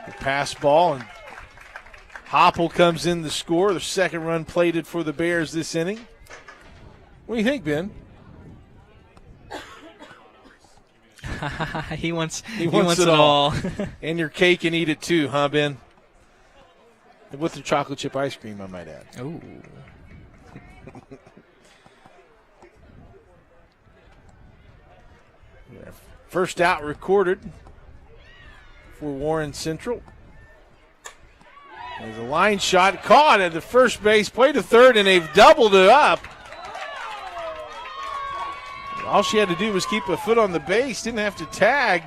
The pass ball, and Hopple comes in to score. The second run plated for the Bears this inning. What do you think, Ben? He wants it all. And your cake and eat it too, huh, Ben? With the chocolate chip ice cream, I might add. Ooh. First out recorded for Warren Central. There's a line shot caught at the first base, play to third, and they've doubled it up. All she had to do was keep a foot on the base, didn't have to tag.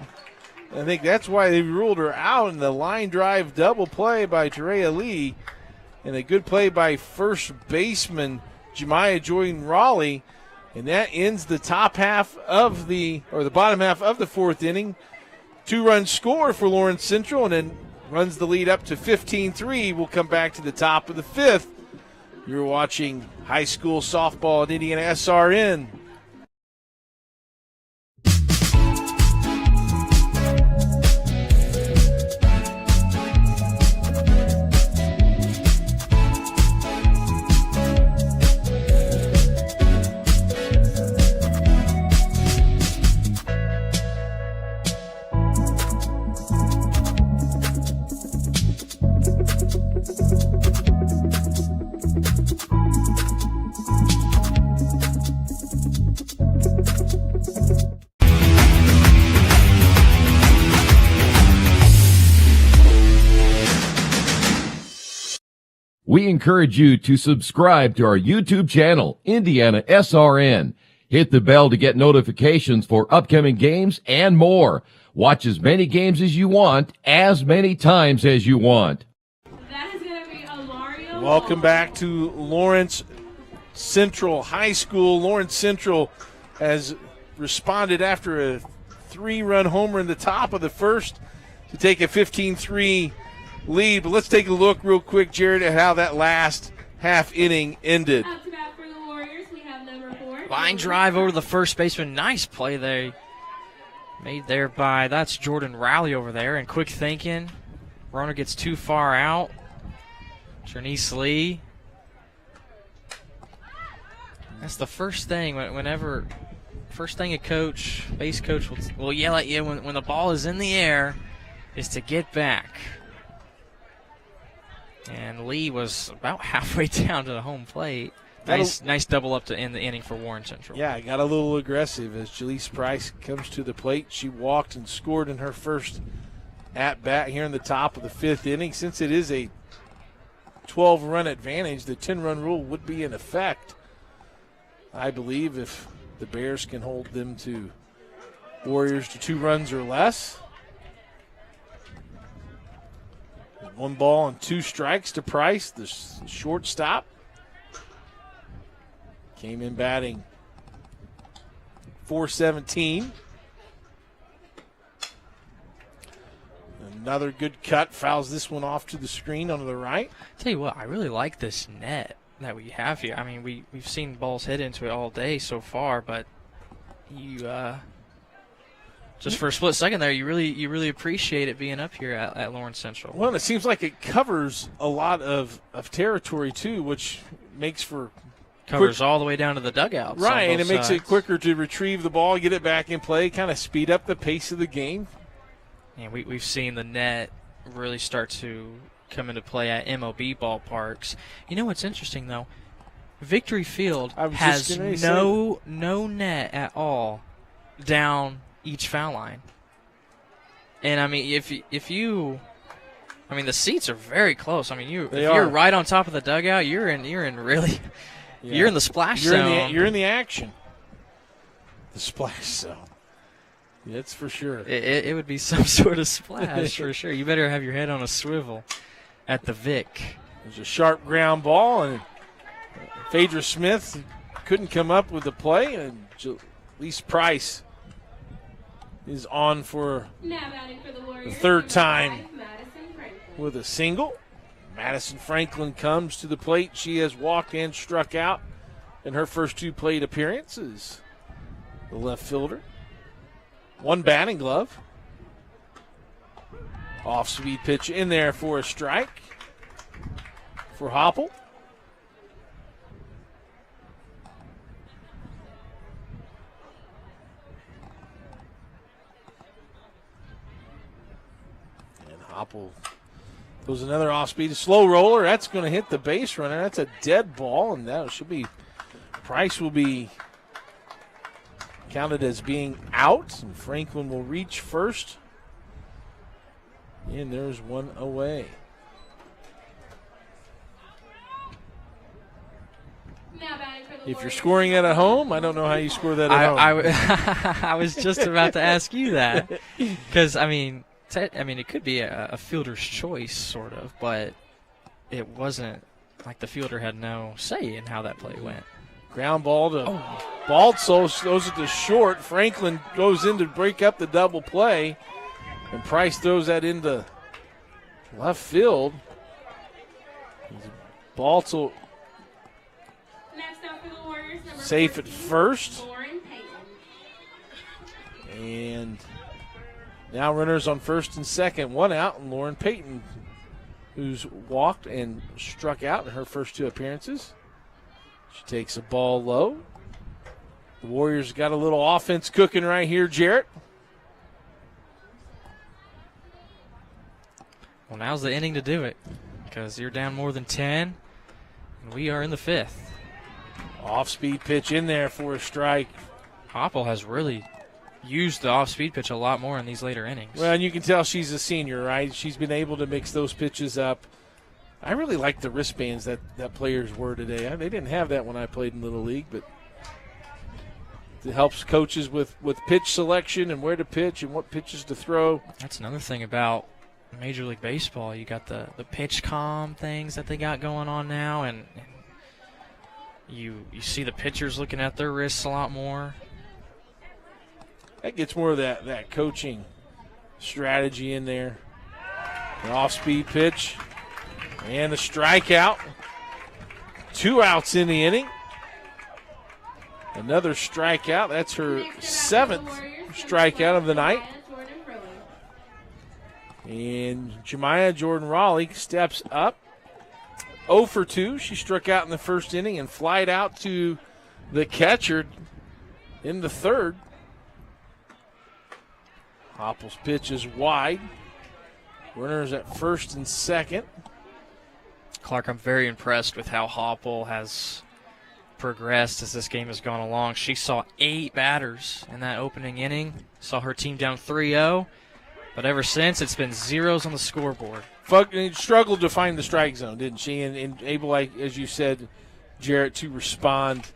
I think that's why they ruled her out in the line drive double play by Tareya Lee, and a good play by first baseman Jemiah Jordan Raleigh. And that ends the bottom half of the fourth inning. 2-run score for Lawrence Central, and then runs the lead up to 15-3. We'll come back to the top of the fifth. You're watching high school softball at IndianaSRN. We encourage you to subscribe to our YouTube channel, IndianaSRN. Hit the bell to get notifications for upcoming games and more. Watch as many games as you want, as many times as you want. That is going to be Alario. Welcome back to Lawrence Central High School. Lawrence Central has responded after a 3-run homer in the top of the first to take a 15-3 lead. But let's take a look real quick, Jared, at how that last half inning ended. Out to bat for the Warriors, we have number 4. Line drive over the first baseman. Nice play there. Made there by, that's Jordan Rowley over there. And quick thinking. Runner gets too far out. Trinice Lee. That's the first thing first thing a base coach will yell at you when the ball is in the air is to get back. And Lee was about halfway down to the home plate. Nice double up to end the inning for Warren Central. Yeah, got a little aggressive as Jaleese Price comes to the plate. She walked and scored in her first at-bat here in the top of the fifth inning. Since it is a 12-run advantage, the 10-run rule would be in effect, I believe, if the Bears can hold them to Warriors to 2 runs or less. 1 ball and 2 strikes to Price, the shortstop. Came in batting .417. Another good cut, fouls this one off to the screen on the right. Tell you what, I really like this net that we have here. I mean, we've seen balls hit into it all day so far, but you just for a split second there, you really appreciate it being up here at Lawrence Central. Well, it seems like it covers a lot of territory too, which makes for covers all the way down to the dugouts. Right, and it makes it quicker to retrieve the ball, get it back in play, kind of speed up the pace of the game. And we've seen the net really start to come into play at MLB ballparks. You know what's interesting though? Victory Field has no net at all down each foul line. And I mean, if you I mean, the seats are very close. I mean, if They you're are. right on top of the dugout, you're in really Yeah. you're in the splash zone. You're in the action. The splash zone. That's for sure. It would be some sort of splash for sure. You better have your head on a swivel at the Vic. There's a sharp ground ball, and Phaedra Smith couldn't come up with the play, and Lise Price is on for Now batting for the the Warriors, third number time 5, Madison Franklin. with a single. Madison Franklin comes to the plate. She has walked and struck out in her first 2 plate appearances. The left fielder. 1 batting glove. Off-speed pitch in there for a strike for Hopple. And Hopple throws another off-speed, a slow roller. That's going to hit the base runner. That's a dead ball, and that should be Price will be counted as being out, and Franklin will reach first. And there's one away. Now batting for the If you're Warriors, scoring that at home, I don't know how you score that at home. I was just about to ask you that, because I mean, it could be a fielder's choice, sort of, but it wasn't like the fielder had no say in how that play went. Ground ball to Baltzel, throws it to short. Franklin goes in to break up the double play, and Price throws that into left field. Baltzel next up for the Warriors, number safe at 14, first. Lauren Payton. And now runners on first and second, 1 out, and Lauren Payton, who's walked and struck out in her first 2 appearances. She takes a ball low. The Warriors got a little offense cooking right here, Jarrett. Well, now's the inning to do it, because you're down more than 10, and we are in the 5th. Off-speed pitch in there for a strike. Hopple has really used the off-speed pitch a lot more in these later innings. Well, and you can tell she's a senior, right? She's been able to mix those pitches up. I really like the wristbands that players were today. They didn't have that when I played in Little League, but it helps coaches with pitch selection and where to pitch and what pitches to throw. That's another thing about Major League Baseball. You got the pitch comm things that they got going on now, and you see the pitchers looking at their wrists a lot more. That gets more of that coaching strategy in there. An off-speed pitch and a strikeout. 2 outs in the inning. Another strikeout. That's her 7th strikeout of the night. And Jemiah Jordan-Raleigh steps up. 0 for 2. She struck out in the first inning and flied out to the catcher in the 3rd. Hopple's pitch is wide. Runners at first and second. Clark, I'm very impressed with how Hopple has progressed as this game has gone along. She saw 8 batters in that opening inning, saw her team down 3-0, but ever since it's been zeros on the scoreboard. Struggled to find the strike zone, didn't she? And able, like as you said, Jarrett, to respond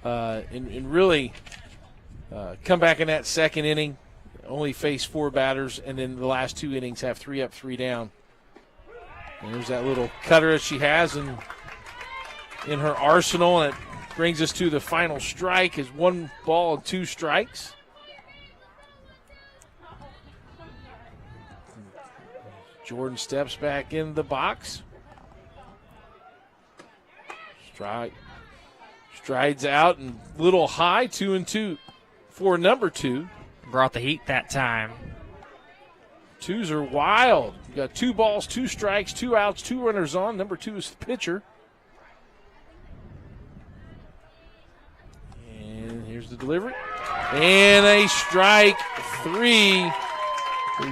and really come back in that second inning. Only face 4 batters, and then the last 2 innings have 3 up, 3 down. And there's that little cutter that she has in her arsenal, and it brings us to the final strike. Is 1 ball and 2 strikes. Jordan steps back in the box. Strides out and little high, 2-2 for number 2. Brought the heat that time. 2s are wild. You got 2 balls, 2 strikes, 2 outs, 2 runners on. Number 2 is the pitcher. And here's the delivery. And a strike 3.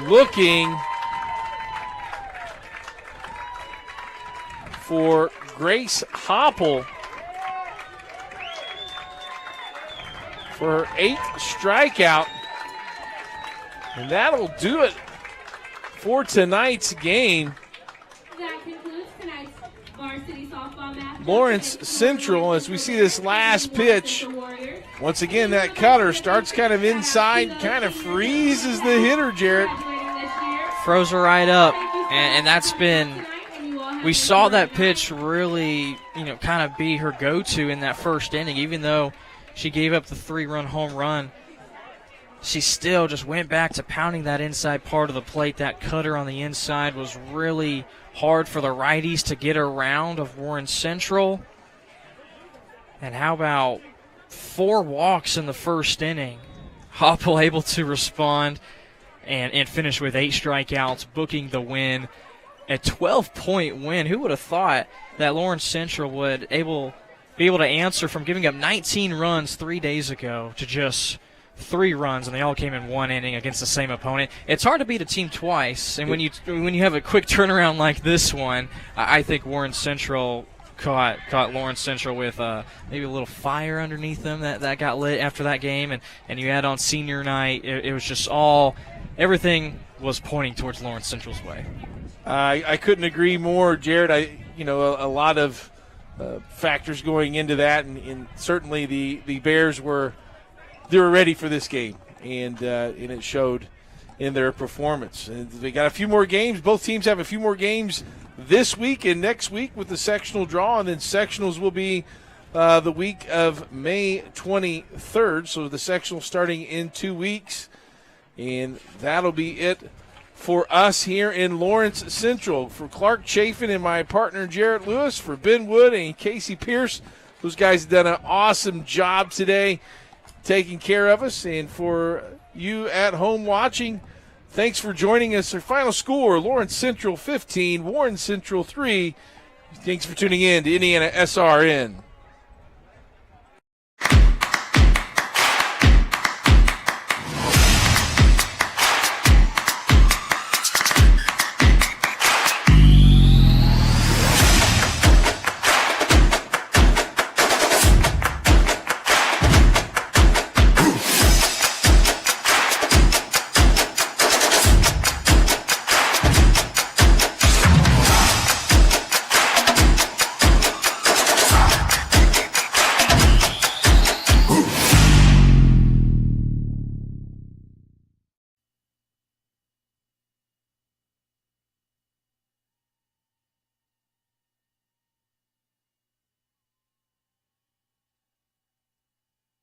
Looking for Grace Hopple for her 8th strikeout. And that'll do it for tonight's game. Lawrence Central, as we see this last pitch, once again, that cutter starts kind of inside, kind of freezes the hitter, Jarrett. Froze her right up, and that's been, we saw that pitch really, kind of be her go-to in that first inning. Even though she gave up the 3-run home run, she still just went back to pounding that inside part of the plate. That cutter on the inside was really hard for the righties to get around of Warren Central. And how about 4 walks in the first inning? Hopple able to respond and finish with 8 strikeouts, booking the win. A 12-point win. Who would have thought that Lawrence Central would be able to answer from giving up 19 runs 3 days ago to just 3 runs, and they all came in 1 inning against the same opponent. It's hard to beat a team twice, and when you have a quick turnaround like this one, I think Warren Central caught Lawrence Central with maybe a little fire underneath them that got lit after that game, and you add on senior night, it was just everything was pointing towards Lawrence Central's way. I couldn't agree more, Jared. A lot of factors going into that, and certainly the Bears were ready for this game, and it showed in their performance. And they got a few more games. Both teams have a few more games this week and next week with the sectional draw, and then sectionals will be the week of May 23rd. So the sectional starting in 2 weeks, and that'll be it for us here in Lawrence Central. For Clark Chafin and my partner Jarrett Lewis, for Ben Wood and Casey Pierce, those guys have done an awesome job today taking care of us. And for you at home watching, thanks for joining us. Our final score, Lawrence Central 15, Warren Central 3. Thanks for tuning in to Indiana SRN.